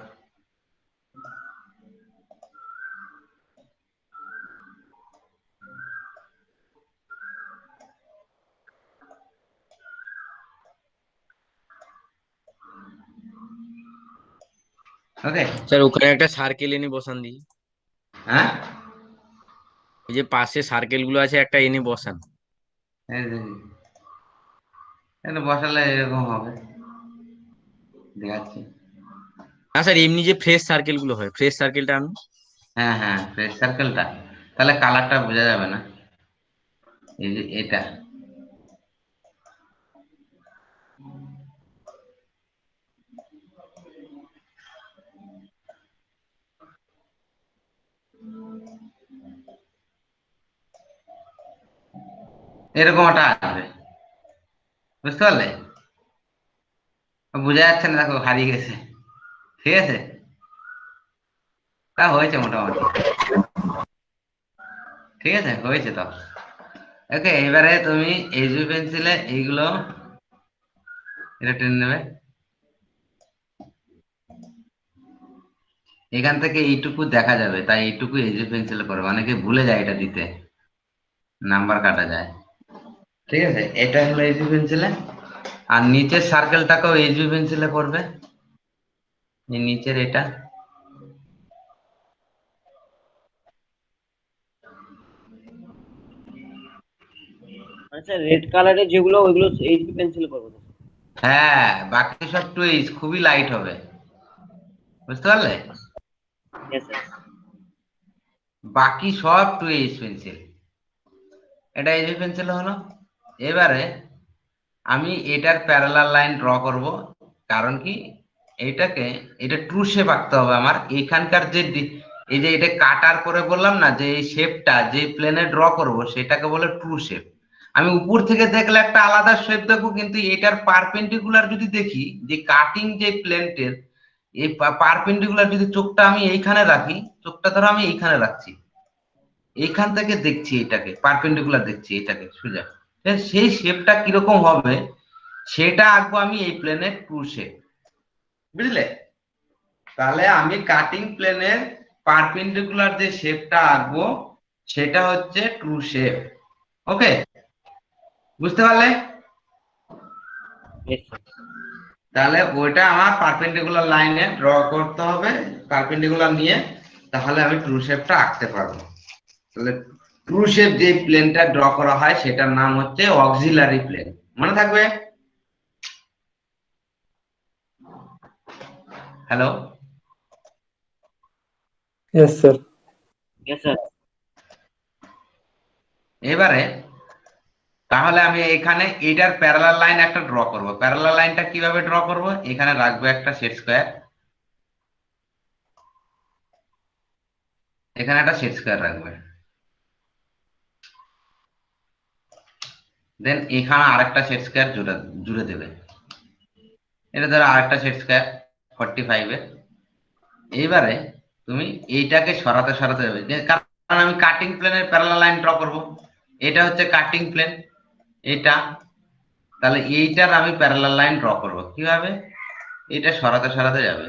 ওকে। স্যার ওখানে একটা সার্কেল এনে বসান দিই, হ্যাঁ, এই যে পাশে সার্কেল গুলো আছে একটা এনে বসান। এই দেখি, এখানে বসালে এরকম হবে, দেখাচ্ছি। না স্যার, এমনি যে ফ্রেশ সার্কেল গুলো হয়, ফ্রেশ সার্কেলটা আনুন। হ্যাঁ হ্যাঁ, ফ্রেশ সার্কেলটা, তাহলে কালারটা বোঝা যাবে না। এই যে এটা, এরকম একটা আসবে, বুঝতে পারলে? বোঝা যাচ্ছে না, দেখো হারিয়ে গেছে, ঠিক আছে, তা হয়েছে মোটামুটি, ঠিক আছে, হয়েছে তো। ওকে, এবারে তুমি এইচবি পেন্সিলে এইগুলো এটা টেনে নেবে, এখান থেকে এইটুকু দেখা যাবে, তাই এইটুকু এইচবি পেন্সিলে করবে, অনেকে ভুলে যায় এটা দিতে, নাম্বার কাটা যায়, ঠিক আছে। এটা হলো এইচবি পেন্সিলে, আর নিচের সার্কেলটাকেও এইচবি পেন্সিলে করবে, এই নিচের এটা, আচ্ছা, রেড কালারের যেগুলো ওইগুলো এইচবি পেন্সিল করবো তো? হ্যাঁ, বাকি সব টুইজ খুবই লাইট হবে, বুঝতে পারলে? Yes, sir. বাকি সব টুইজ পেন্সিল, এটা এইচবি পেন্সিল হলো। এবারে আমি এটার প্যারালাল লাইন ড্র করব, কারণ কি এটা ট্রু শেপ আঁকতে হবে আমার। এখানকার যে এই যে এটা কাটার পরে বললাম না যে এই শেপটা যে প্লেনে ড্র করব সেটাকে বলে ট্রু শেপ। আমি উপর থেকে দেখলে একটা আলাদা শেপ দেখবো, কিন্তু এটার পারপেন্ডিকুলার যদি দেখি, যে কাটিং যে প্লেনটের এই পারপেন্ডিকুলার যদি চোখটা আমি এইখানে রাখি, চোখটা ধরো আমি এইখানে রাখছি, এইখান থেকে দেখছি এটাকে পারপেন্ডিকুলার দেখছি এটাকে সোজা, সেই শেপটা কিরকম হবে সেটা আঁকবো আমি এই প্লেনের ট্রু শেপ। বুঝলে? তাহলে আমি কাটিং প্লেনের পারপেন্ডিকুলার যে শেপটা আঁকবো সেটা হচ্ছে ট্রু শেপ। ওকে, বুঝতে পারলে? Yes, sir. তাহলে ওইটা আমার পারপেন্ডিকুলার লাইনে ড্র করতে হবে, পারপেন্ডিকুলার নিয়ে, তাহলে আমি ট্রু শেপটা আঁকতে পারবো। তাহলে ট্রু শেপ যে প্লেনটা ড্র করা হয় সেটার নাম হচ্ছে অক্সিলারি প্লেন। মনে থাকবে? Hello? Yes, sir. Yes, sir. এবারে তাহলে আমি এখানে এটার প্যারালাল লাইন একটা ড্র করব। প্যারালাল লাইনটা কিভাবে ড্র করব? এখানে রাখবো একটা সেট স্কয়ার, এখানে একটা সেট স্কয়ার রাখবে, দেন এখানে আরেকটা সেট স্কয়ার জুড়ে জুড়ে দেবে। এটা ধরো আরেকটা সেট স্কয়ার 45 এর। এইবারে তুমি এইটাকে সরাতে সরাতে যাবে, কারণ আমি কাটিং প্লেনের প্যারালাল লাইন ড্র করব। এটা হচ্ছে কাটিং প্লেন, এটা, তাহলে এইটার আমি প্যারালাল লাইন ড্র করব কিভাবে? এটা সরাতে সরাতে যাবে,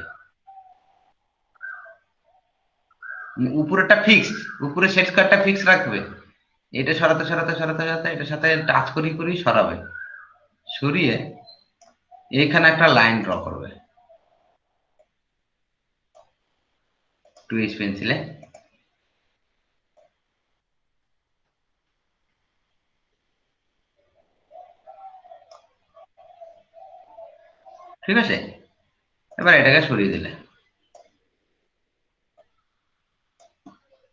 উপরেরটা ফিক্স, উপরে সেট স্কয়ারটা ফিক্স রাখবে, এটা সরাতে সরাতে সরাতে সরাতে এটার সাথে টাচ করি করি সরাবে, সরিয়ে এখানে একটা লাইন ড্র করবে টুইস্ট পেন্সিলে। ঠিক আছে, এবার এটাকে সরিয়ে দিলে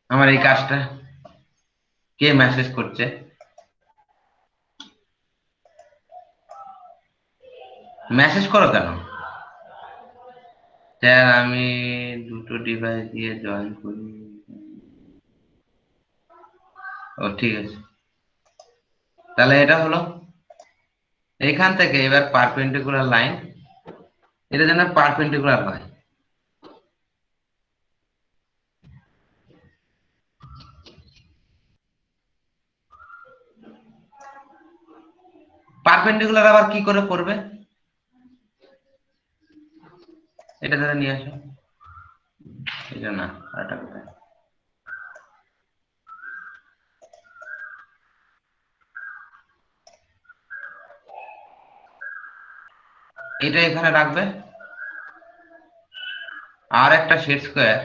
আমার এই কাজটা কে মেসেজ করছে? মেসেজ করো কেন? স্যার আমি দুটো ডিভাইস দিয়ে জয়েন করি। ও ঠিক আছে, তাহলে এটা হলো এইখান থেকে এবার পারপেন্ডিকুলার লাইন, এটা যেন পারপেন্ডিকুলার হয়। পারপেন্ডিকুলার আবার কি করে করবে? এটা ধরে নিয়ে আসো, এটা না, আরেকটা কোথায়? এটা এখানে রাখবে, আর একটা সেট স্কয়ার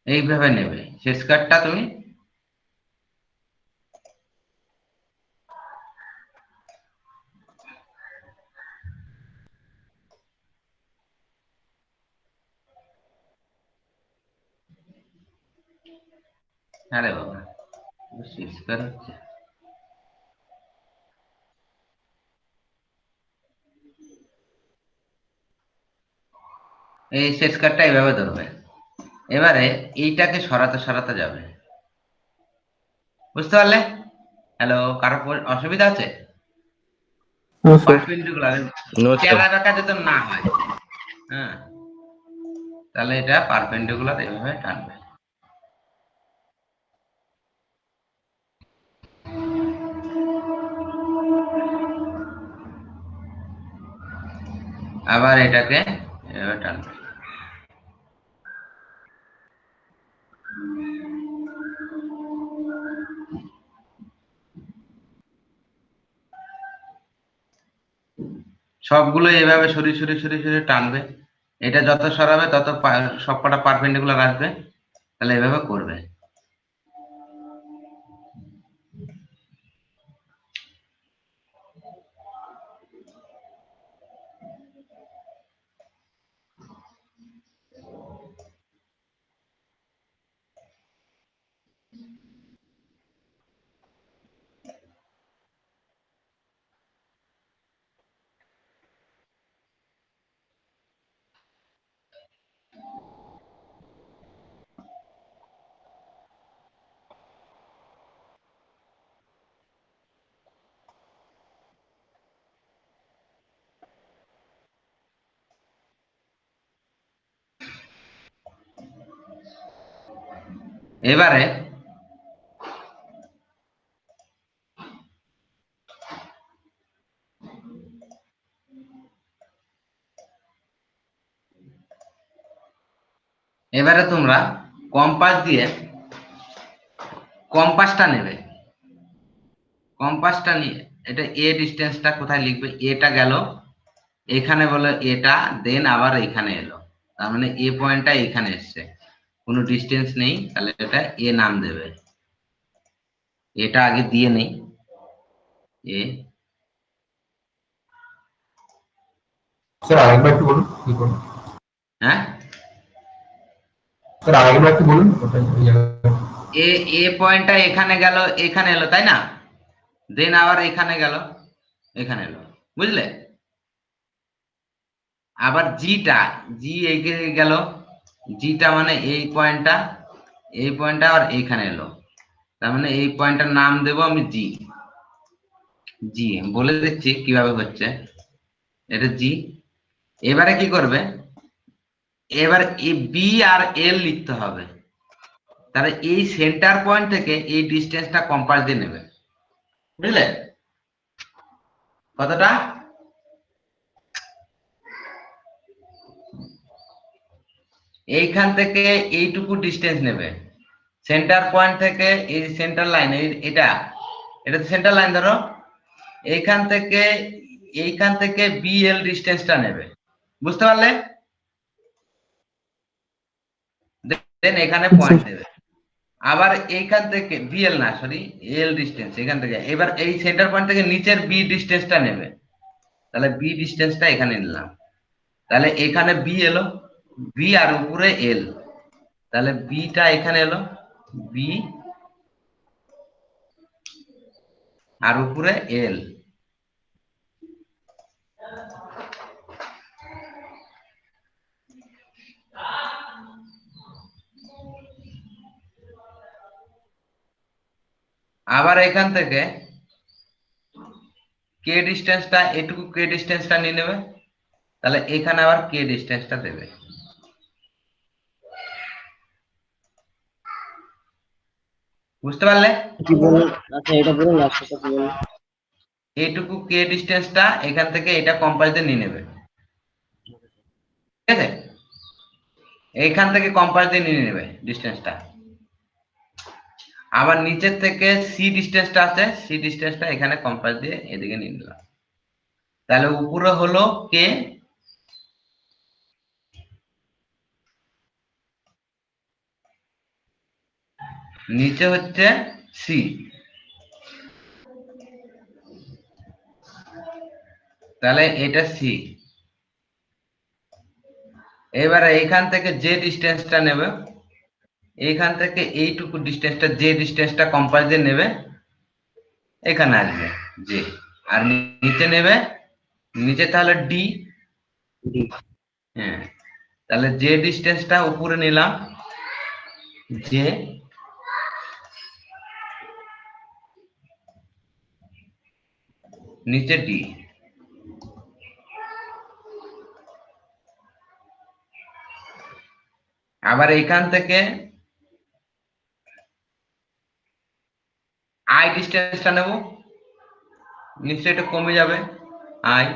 এইভাবে নেবে, সেট স্কয়ারটা তুমি আরে বাবা সেট স্কয়ার হচ্ছে, এই সেট স্কয়ারটা এইভাবে ধরবে, এবারে এইটাকে সরাতে সরাতে যাবে। বুঝতে পারলে? হ্যালো, কারো অসুবিধা আছে? No, sir. Perpendicular no sir. চেলা বেঁকা যাতে না হয়, হ্যাঁ, তাহলে এটা পারপেন্ডিকুলার এইভাবে টানবে। আবার এটাকে এভাবে টানবে। সবগুলো এভাবে সরিয়ে সরিয়ে সরিয়ে সরিয়ে টানবে, এটা যত সরাবে তত সবকটা পারপেন্ডিকুলার আসবে, তাহলে এভাবে করবে। এবারে তোমরা কম্পাসটা নেবে। কম্পাসটা নিয়ে এটা এ ডিস্টেন্সটা কোথায় লিখবে? এটা গেল এখানে, বলে এটা, দেন আবার এখানে এলো, তার মানে এ পয়েন্টটা এখানে এসছে, কোনো ডিস্টেন্স নেই, তাহলে এটা এ নাম দেবে। এটা আগে দিয়ে নেই, এ। স্যার আরেকবার একটু বলুন কি করুন। হ্যাঁ, স্যার আরেকবার একটু বলুন ওটা এ এ পয়েন্টটা এখানে গেল, এখানে এলো, তাই না? দেন আবার এখানে গেল, এখানে এলো, বুঝলে? আবার জিটা, জি এইখানে গেল, জিটা মানে এই পয়েন্টটা আবার এইখানে এলো, তার মানে এই পয়েন্টটার নাম দেবো আমি জি। জি বলে দিচ্ছি কিভাবে হচ্ছে, এটা জি। এবারে কি করবে? এবার বি আর এল লিখতে হবে, তাহলে এই সেন্টার পয়েন্ট থেকে এই ডিস্টেন্সটা কম্পাস দিয়ে নেবে, বুঝলে কতটা? এইখান থেকে এইটুকু ডিস্টেন্স নেবে, সেন্টার পয়েন্ট থেকে এই সেন্টার লাইন, এটা সেন্টার লাইন ধরো, এইখান থেকে বিএল ডিস্টেন্সটা নেবে, বুঝতে পারলে? দেন এখানে পয়েন্ট দেবে, আবার এইখান থেকে বিএল না, সরি, এল ডিস্টেন্স এখান থেকে, এবার এই সেন্টার পয়েন্ট থেকে নিচের বি ডিস্টেন্সটা নেবে, তাহলে বি ডিস্টেন্সটা এখানে নিলাম, তাহলে এখানে বি এলো, বি আর উপরে এল, তাহলে বিটা এখানে এলো, বি আর উপরে এল। আবার এখান থেকে কে ডিস্টেন্সটা, এটুকু কে ডিস্টেন্সটা নিয়ে নেবে, তাহলে এখানে আবার কে ডিস্টেন্সটা দেবে, বুঝতে পারলে? কি বলুন? আচ্ছা এটা বলুন, লাস্টটা কি বলুন? এইটুকু কে ডিস্টেন্সটা এখান থেকে এটা কম্পাস দিয়ে নিয়ে নেবে, ঠিক আছে? এইখান থেকে কম্পাস দিয়ে নিয়ে নেবে ডিস্টেন্সটা, আবার নিচের থেকে সি ডিস্টেন্সটা আছে, সি ডিস্টেন্সটা এখানে কম্পাস দিয়ে এদিকে নিয়ে নিলাম, তাহলে উপরে হলো কে, নিচে হচ্ছে সি, তাহলে এটা সি। এবারে এইখান থেকে যে ডিস্টেন্সটা নেবে, এইখান থেকে এইটুকু ডিস্টেন্সটা, যে ডিস্টেন্সটা কম্পাস দিয়ে নেবে এখানে আসবে যে, আর নিচে নেবে, নিচে তাহলে ডি। ডি। হ্যাঁ, তাহলে যে ডিস্টেন্সটা উপরে নিলাম যে, নিচে ডি, আবার এইখান থেকে আই ডিস্টেন্সটা নেব, নিশ্চয়ই এটা কমে যাবে আই,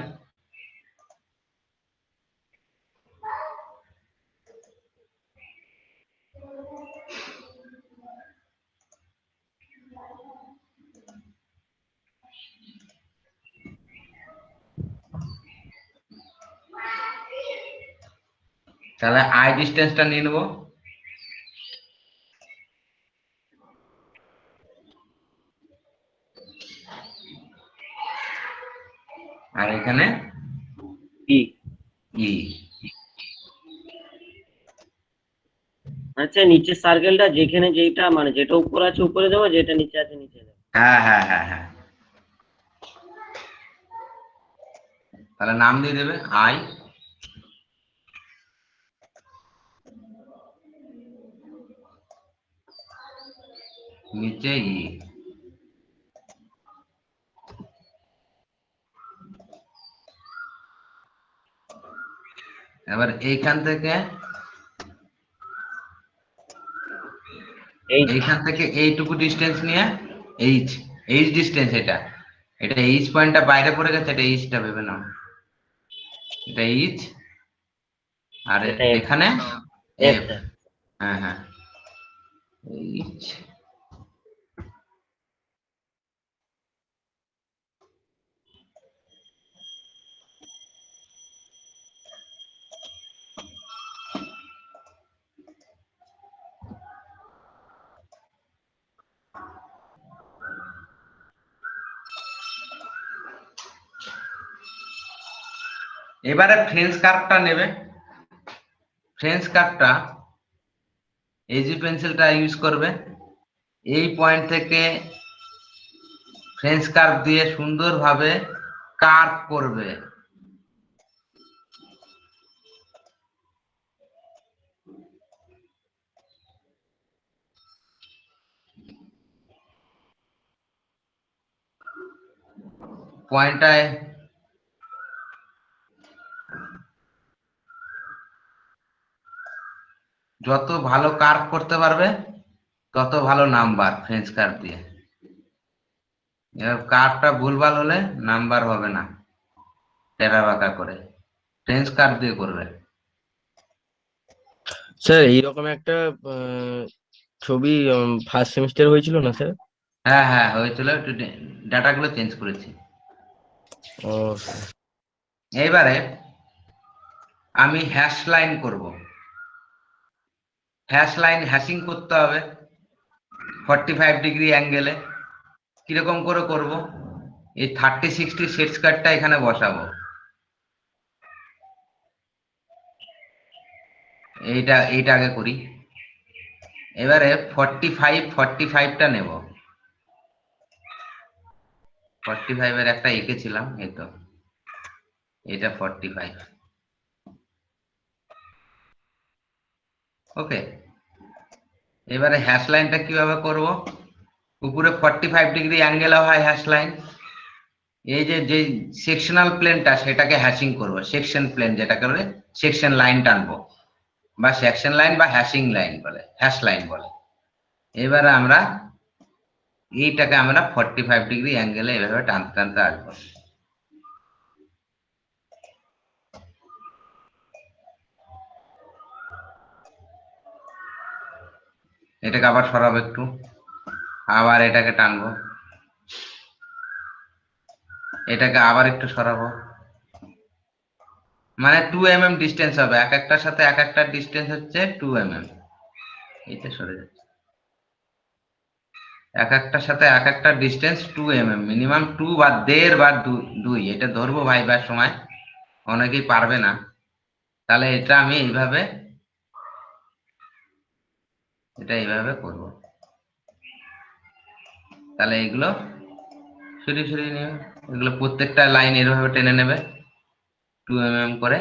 তাহলে আই ডিস্টেন্সটা নিয়ে নেব, আর এখানে ই। ই। আচ্ছা নিচের সার্কেলটা যেখানে যেটা মানে যেটা উপরে আছে উপরে দেবো, যেটা নিচে আছে নিচে দেবো। হ্যাঁ হ্যাঁ হ্যাঁ হ্যাঁ, তাহলে নাম দিয়ে দেবে আই, নিচে ই। এবার এইখান থেকে এইখান থেকে এইটুকু ডিস্টেন্স নিয়ে এইচ এইচ ডিস্টেন্স, এটা এটা এইচ পয়েন্টটা বাইরে পড়ে গেছে, এটা এইচটা ভেবে নাও, এটা এইচ আর এটা F, এখানে F এফ। স্যার। হ্যাঁ হ্যাঁ, এইচ। এবারে ফ্রেঞ্চ কার্ভটা নেবে। ফ্রেঞ্চ কার্ভটা এজি পেন্সিলটা ইউজ করবে, এই পয়েন্ট থেকে ফ্রেঞ্চ কার্ভ দিয়ে সুন্দরভাবে কার্ভ করবে। পয়েন্টটায় যত ভালো কার্ভ করতে পারবে তত ভালো নাম্বার ফ্রেঞ্চ কার্ভ দিয়ে। এবার কার্ভটা ভুলভাল হলে নাম্বার হবে না, টেরা বাঁকা করে ফ্রেঞ্চ কার্ভ দিয়ে করবে। স্যার এইরকম একটা ছবি ফার্স্ট সেমিস্টার হয়েছিল না স্যার? হ্যাঁ হ্যাঁ হয়েছিল, একটু ডাটাগুলো চেঞ্জ করেছি। ও এইবারে আমি হ্যাশ লাইন করব। হ্যাশ লাইন হ্যাশিং করতে হবে 45 ডিগ্রি অ্যাঙ্গেলে। কিরকম করে করব? এই 30-60 সেট স্কয়ারটা এখানে বসাবো, এইটা আগে করি। এবারে 45টা নেব। 45 এর একটা এঁকেছিলাম, এই তো এটা 45। ওকে, এবারে হ্যাশ লাইনটা কিভাবে করব? উপরে 45 ডিগ্রি অ্যাঙ্গেলে হয় হ্যাশ লাইন। এই যে সেকশনাল প্লেনটা সেটাকে হ্যাশিং করব, সেকশন প্লেন যেটা করে সেকশন লাইন টানবো, বা সেকশন লাইন বা হ্যাশিং লাইন বলে, হ্যাশ লাইন বলে। এবারে আমরা এইটাকে আমরা 45 ডিগ্রি অ্যাঙ্গেলে এভাবে টানতে টানতে আসবো। এটাকে আবার সরাবো একটু, আবার এটাকে টানবো, এটাকে আবার একটু সরাবো, মানে 2 mm ডিস্টেন্স হবে, এক একটার সাথে এক একটা ডিস্টেন্স হচ্ছে 2 mm। এইটা সরে যাচ্ছে, এক একটার সাথে এক একটা ডিস্টেন্স 2 mm, মিনিমাম 2 বা 1.5 বা 2, এটা ধরবো ভাইবার সময়, অনেকেই পারবে না। তাহলে এটা আমি এইভাবে করব। তাহলে এগুলো সরিয়ে সরিয়ে নেবে, এগুলো প্রত্যেকটা লাইন এভাবে টেনে নেবে 2 mm করে।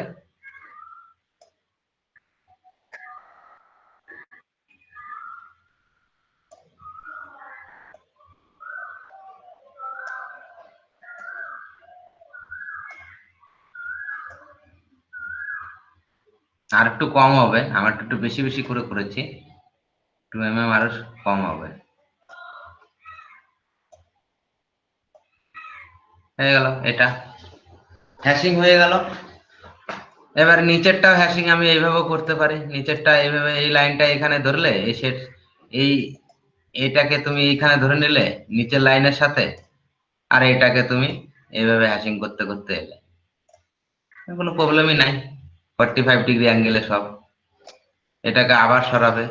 আর একটু কম হবে, আমার একটু বেশি বেশি করে করেছি, 2 mm আরো কম হবে। হয়ে গেল, এটা হ্যাশিং হয়ে গেল। এবার নিচেরটাও হ্যাশিং আমি এইভাবে করতে পারি। নিচেরটা এইভাবে, এই লাইনটা এখানে ধরলে এই সেট, এই এটাকে তুমি এইখানে ধরে নিলে নিচের লাইনের সাথে, আর এটাকে তুমি এইভাবে হ্যাশিং করতে করতে এলে কোনো প্রবলেমই নাই, 45 ডিগ্রি অ্যাঙ্গেলে সব। এটাকে আবার সরাবে,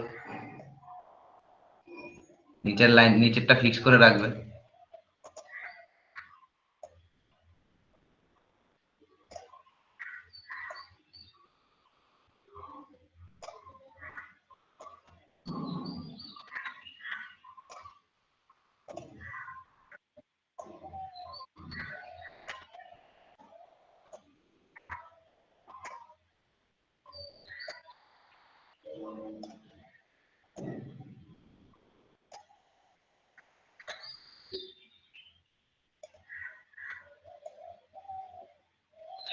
নিচের লাইন নিচেরটা ফিক্স করে রাখবে।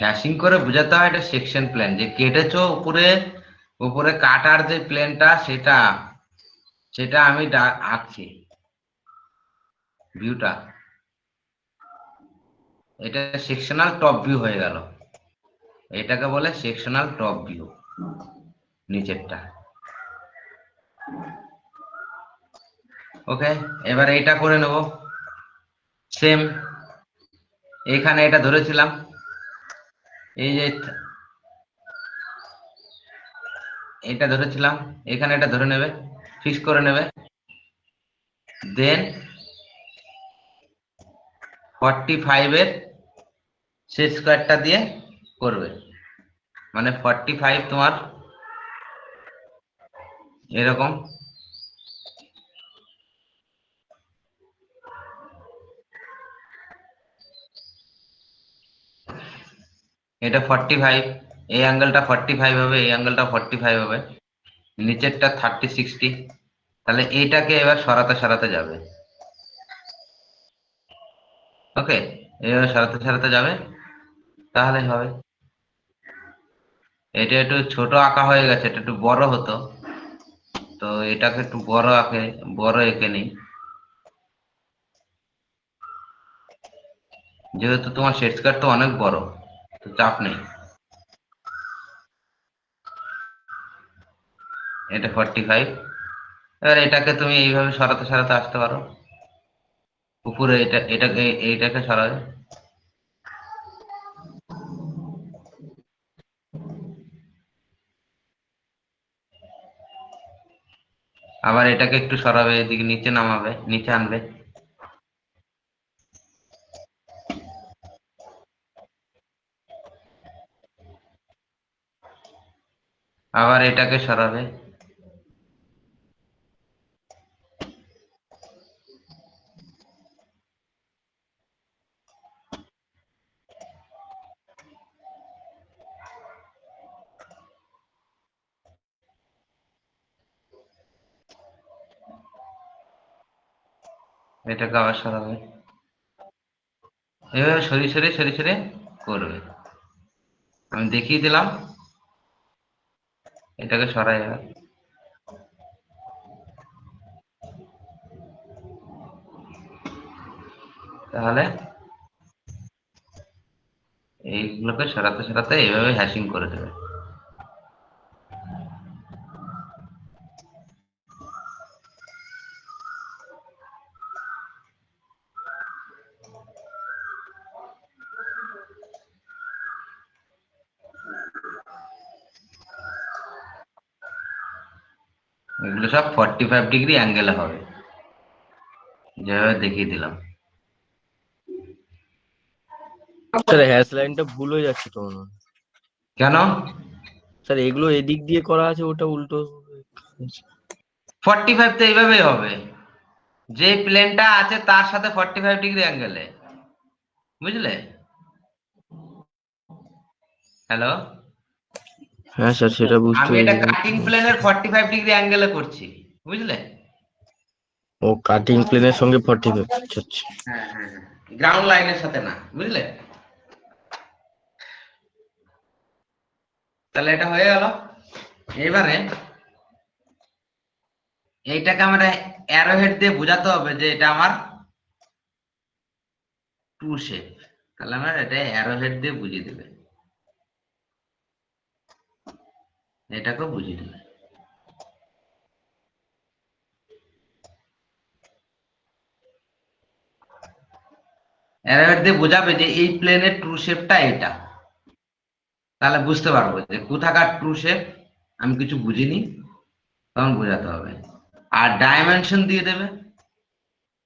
হ্যাশিং করে বোঝাতে হয় এটা সেকশন প্ল্যান, যে কেটেছো উপরে, উপরে কাটার যে প্লেনটা সেটা সেটা আমি আঁকছি ভিউটা। এটা সেকশনাল টপ ভিউ হয়ে গেল, এটাকে বলে সেকশনাল টপ ভিউ নিচেরটা। ওকে, এবার এটা করে নেব সেম। এখানে এটা ধরেছিলাম, এই যে এটা ধরেছিলাম, এখানে এটা ধরে নেবে, ফিক্স করে নেবে, দেন 45 এর সেট স্কোয়ারটা দিয়ে করবে, মানে 45 তোমার এরকম, এটা 45, এই অ্যাঙ্গেলটা 45 হবে, এই অ্যাঙ্গেলটা 45 হবে, নিচেরটা 30 60। তাহলে এইটাকে এবার সরাতে সরাতে যাবে। ওকে, এবার সরাতে সরাতে যাবে, তাহলে হবে। এটা একটু ছোট আঁকা হয়ে গেছে, এটা একটু বড় হতো, তো এটাকে একটু বড় এঁকে নিই, যেহেতু তোমার সেট স্কোয়ার তো অনেক বড়, তো চাপ নেই। এটা 45, এবার এটাকে তুমি এইভাবে সরাতে সরাতে আসতে পারো উপরে, এইটাকে সরাবে, আবার এটাকে একটু সরাবে, এদিকে নিচে নামাবে, নিচে আনবে, আবার এটাকে সরাবে, এটাকে আবার সরাবে, এভাবে সরিয়ে সরিয়ে সরিয়ে সরিয়ে করবে। আমি দেখিয়ে দিলাম, এটাকে সরাই এবার। তাহলে এইগুলোকে সরাতে সরাতে এইভাবে হ্যাশিং করে দেবে। এগুলো সব 45 ডিগ্রি অ্যাঙ্গেলে হবে, যেভাবে দেখিয়ে দিলাম। স্যার হ্যাশ লাইনটা ভুল হয়ে যাচ্ছে তো মনে হয়। কেন? স্যার এগুলো এদিক দিয়ে করা আছে, ওটা উল্টো। 45 তো এইভাবেই হবে, যে প্লেনটা আছে তার সাথে 45 ডিগ্রি অ্যাঙ্গেলে, বুঝলে? হ্যালো, হ্যাঁ স্যার, সেটা বুঝতে আমি এটা পেরেছি। কাটিং প্লেনের 45 ডিগ্রি অ্যাঙ্গেলে করছি, বুঝলে? ও কাটিং প্লেনের সঙ্গে 45, আচ্ছা আচ্ছা। হ্যাঁ হ্যাঁ হ্যাঁ, গ্রাউন্ড লাইনের সাথে না, বুঝলে? তাহলে এটা হয়ে গেল। এবারে এইটাকে আমরা অ্যারোহেড দিয়ে বোঝাতে হবে যে এটা আমার টু শেপ, তাহলে আমরা এটা অ্যারোহেড দিয়ে বুঝিয়ে দেবে, এটাকে বুঝিয়ে দেবে। অ্যারোহেড দিয়ে বোঝাবে যে এই প্লেনের ট্রু শেপটা এটা, তাহলে বুঝতে পারবো যে কোথাকার ট্রু শেপ, আমি কিছু বুঝিনি, তখন বোঝাতে হবে। আর ডাইমেনশন দিয়ে দেবে,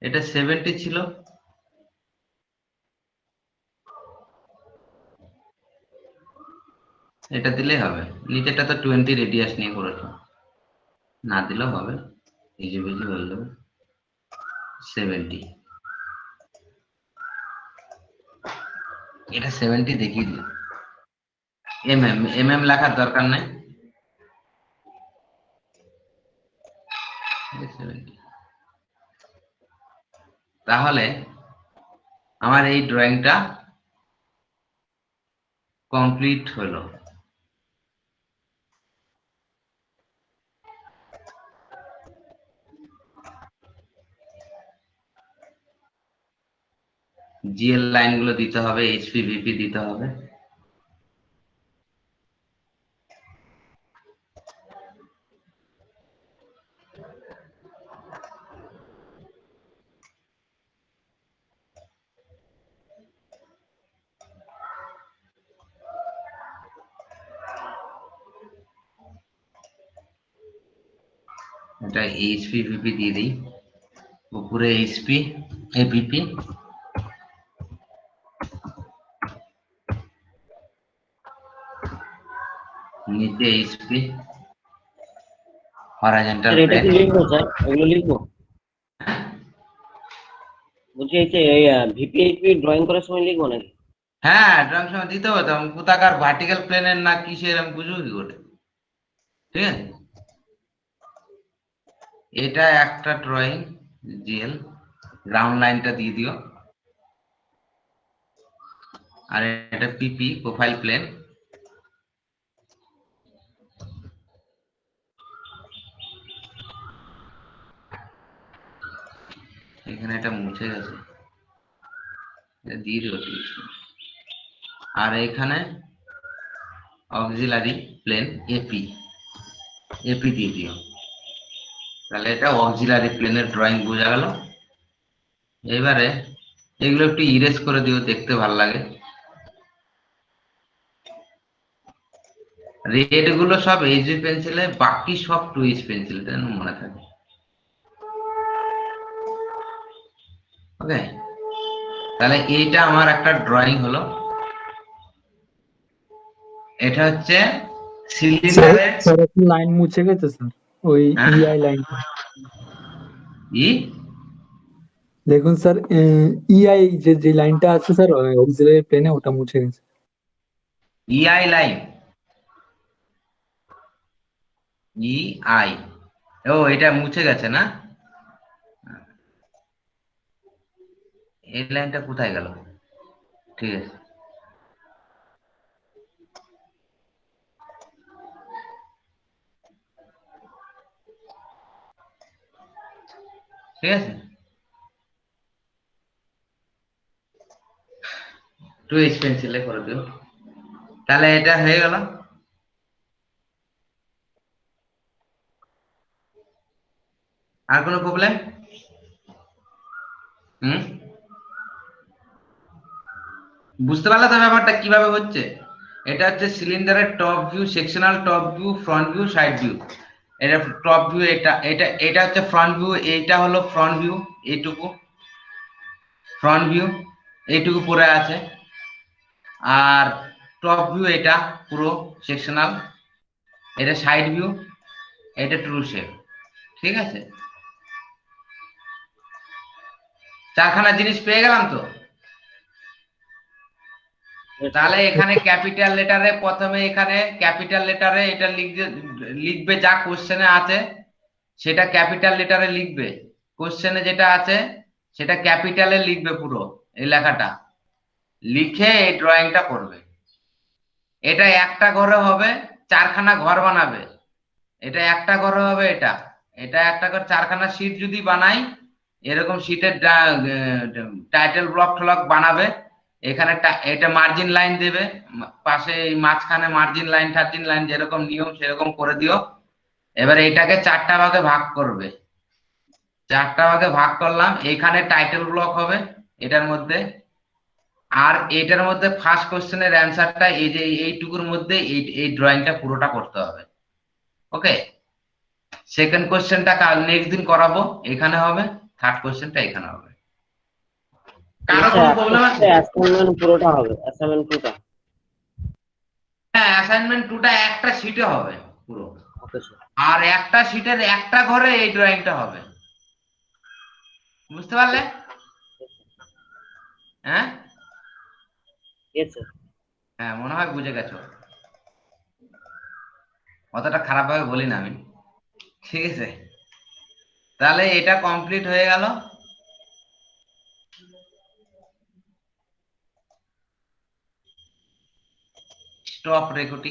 এটা 70 ছিল, এটা দিলেই হবে। নিচেটা তো 20 রেডিয়াস নিয়ে করেছো, না দিলেও হবে, ইজি বিজি হয়ে যাবে। 70, এটা 70 দেখিয়ে দিল, এম এম লেখার দরকার নেই, এটা 70। তাহলে আমার এই ড্রয়িংটা কমপ্লিট হলো। জিএল লাইনগুলো দিতে হবে, এইচপি ভিপি দিতে হবে। এটা এইচপি ভিপি দিয়ে দিই, উপরে এইচপি ভিপি, নিচে এইচপি হরাইজন্টাল স্যার এটা প্লেন। কি লিখবো স্যার, এগুলো লিখবো? বলছি এই যে ভিপিএইচপি ড্রয়িং করার সময় লিখবো নাকি? হ্যাঁ, ড্রয়িং সময় দিতে হবে তো, কোথাকার ভার্টিক্যাল প্লেনের না কিসের আমি বুঝবো কি করে? ঠিক আছে, এটা একটা ড্রয়িং জিএল, গ্রাউন্ড লাইনটা দিয়ে দিও। আর এটা পিপি প্রোফাইল প্লেন। এখানে এটা মুছে গেছে, এটা দিয়ে দিও ঠিক আছে। আর এখানে অক্সিলারি প্লেন এপি, এপি দিয়ে দিও। তাহলে এটা অক্সিলারি প্লেনের ড্রয়িং বোঝা গেল। এবারে এগুলো একটু ইরেজ করে দিও, দেখতে ভালো লাগে। রেড গুলো সব এইচবি পেন্সিলে, বাকি সব 2H পেন্সিল, যেন মনে থাকে। ওকে, তাহলে এইটা আমার একটা ড্রয়িং হলো। এটা হচ্ছে সিলিন্ডারের স্যার একটা লাইন মুছে গেছে স্যার, ওই ইআই লাইনটা ই দেখুন স্যার, ইআই যে লাইনটা আছে স্যার অক্সিলারি প্লেনে, ওটা মুছে গেছে। ইআই লাইন, ইআই, ও এটা মুছে গেছে না? এই লাইনটা কোথায় গেল? ঠিক আছে, ঠিক আছে, 2H পেন্সিলে করে দিও। তাহলে এটা হয়ে গেল। আর কোনো প্রবলেম? বুঝতে পারলে তো ব্যাপারটা কিভাবে হচ্ছে? এটা হচ্ছে সিলিন্ডারের top view, sectional top view, front view, side view. এটা টপ ভিউ, এটা এটা এটা হচ্ছে ফ্রন্ট ভিউ, এইটা হলো ফ্রন্ট ভিউ, এইটুকু ফ্রন্ট ভিউ, এইটুকু পড়ে আছে। আর টপ ভিউ এটা পুরো সেকশনাল, এটা সাইড ভিউ, এটা ট্রু শেপ। ঠিক আছে, চারখানা জিনিস পেয়ে গেলাম তো। তাহলে এখানে ক্যাপিটাল লেটারে, প্রথমে এখানে ক্যাপিটাল লেটারে এটা লিখবে যা কোশ্চেনে আছে, সেটা ক্যাপিটাল লেটারে লিখবে। কোশ্চেনে যেটা আছে সেটা ক্যাপিটালে লিখবে, পুরো এই লেখাটা লিখে এই ড্রয়িংটা করবে। এটা একটা ঘরে হবে, চারখানা ঘর বানাবে। এটা একটা ঘরে হবে, এটা এটা একটা ঘর, চারখানা শীট যদি বানাই, এরকম শীটের টাইটেল ব্লক ট্লক বানাবে। এখানে এটা মার্জিন লাইন দেবে, পাশে মাঝখানে মার্জিন লাইন টার্জিন লাইন, যেরকম নিয়ম সেরকম করে দিও। এবার এটাকে চারটা ভাগে ভাগ করবে, চারটা ভাগে ভাগ করলাম। এখানে টাইটেল ব্লক হবে এটার মধ্যে, আর এটার মধ্যে ফার্স্ট কোশ্চেনের অ্যান্সারটা এই যে এইটুকুর মধ্যে এই ড্রয়িংটা পুরোটা করতে হবে। ওকে, সেকেন্ড কোশ্চেনটা কাল নেক্সট দিন করাবো, এখানে হবে। থার্ড কোশ্চেনটা এখানে হবে। কারো কোনো প্রবলেম আছে? অ্যাসাইনমেন্ট পুরোটা হবে, অ্যাসাইনমেন্ট পুরোটা। হ্যাঁ, অ্যাসাইনমেন্ট 2টা একটা শীটে হবে পুরো, ওকে স্যার। আর একটা শীটের একটা ঘরে এই ড্রয়িংটা হবে। বুঝতে পারলে? হ্যাঁ ইয়েস স্যার। হ্যাঁ, মনে হয় বুঝে গেছো। অতটা খারাপ ভাবে বলি না আমি, ঠিক আছে। তাহলে এটা কমপ্লিট হয়ে গেল। Stop recording.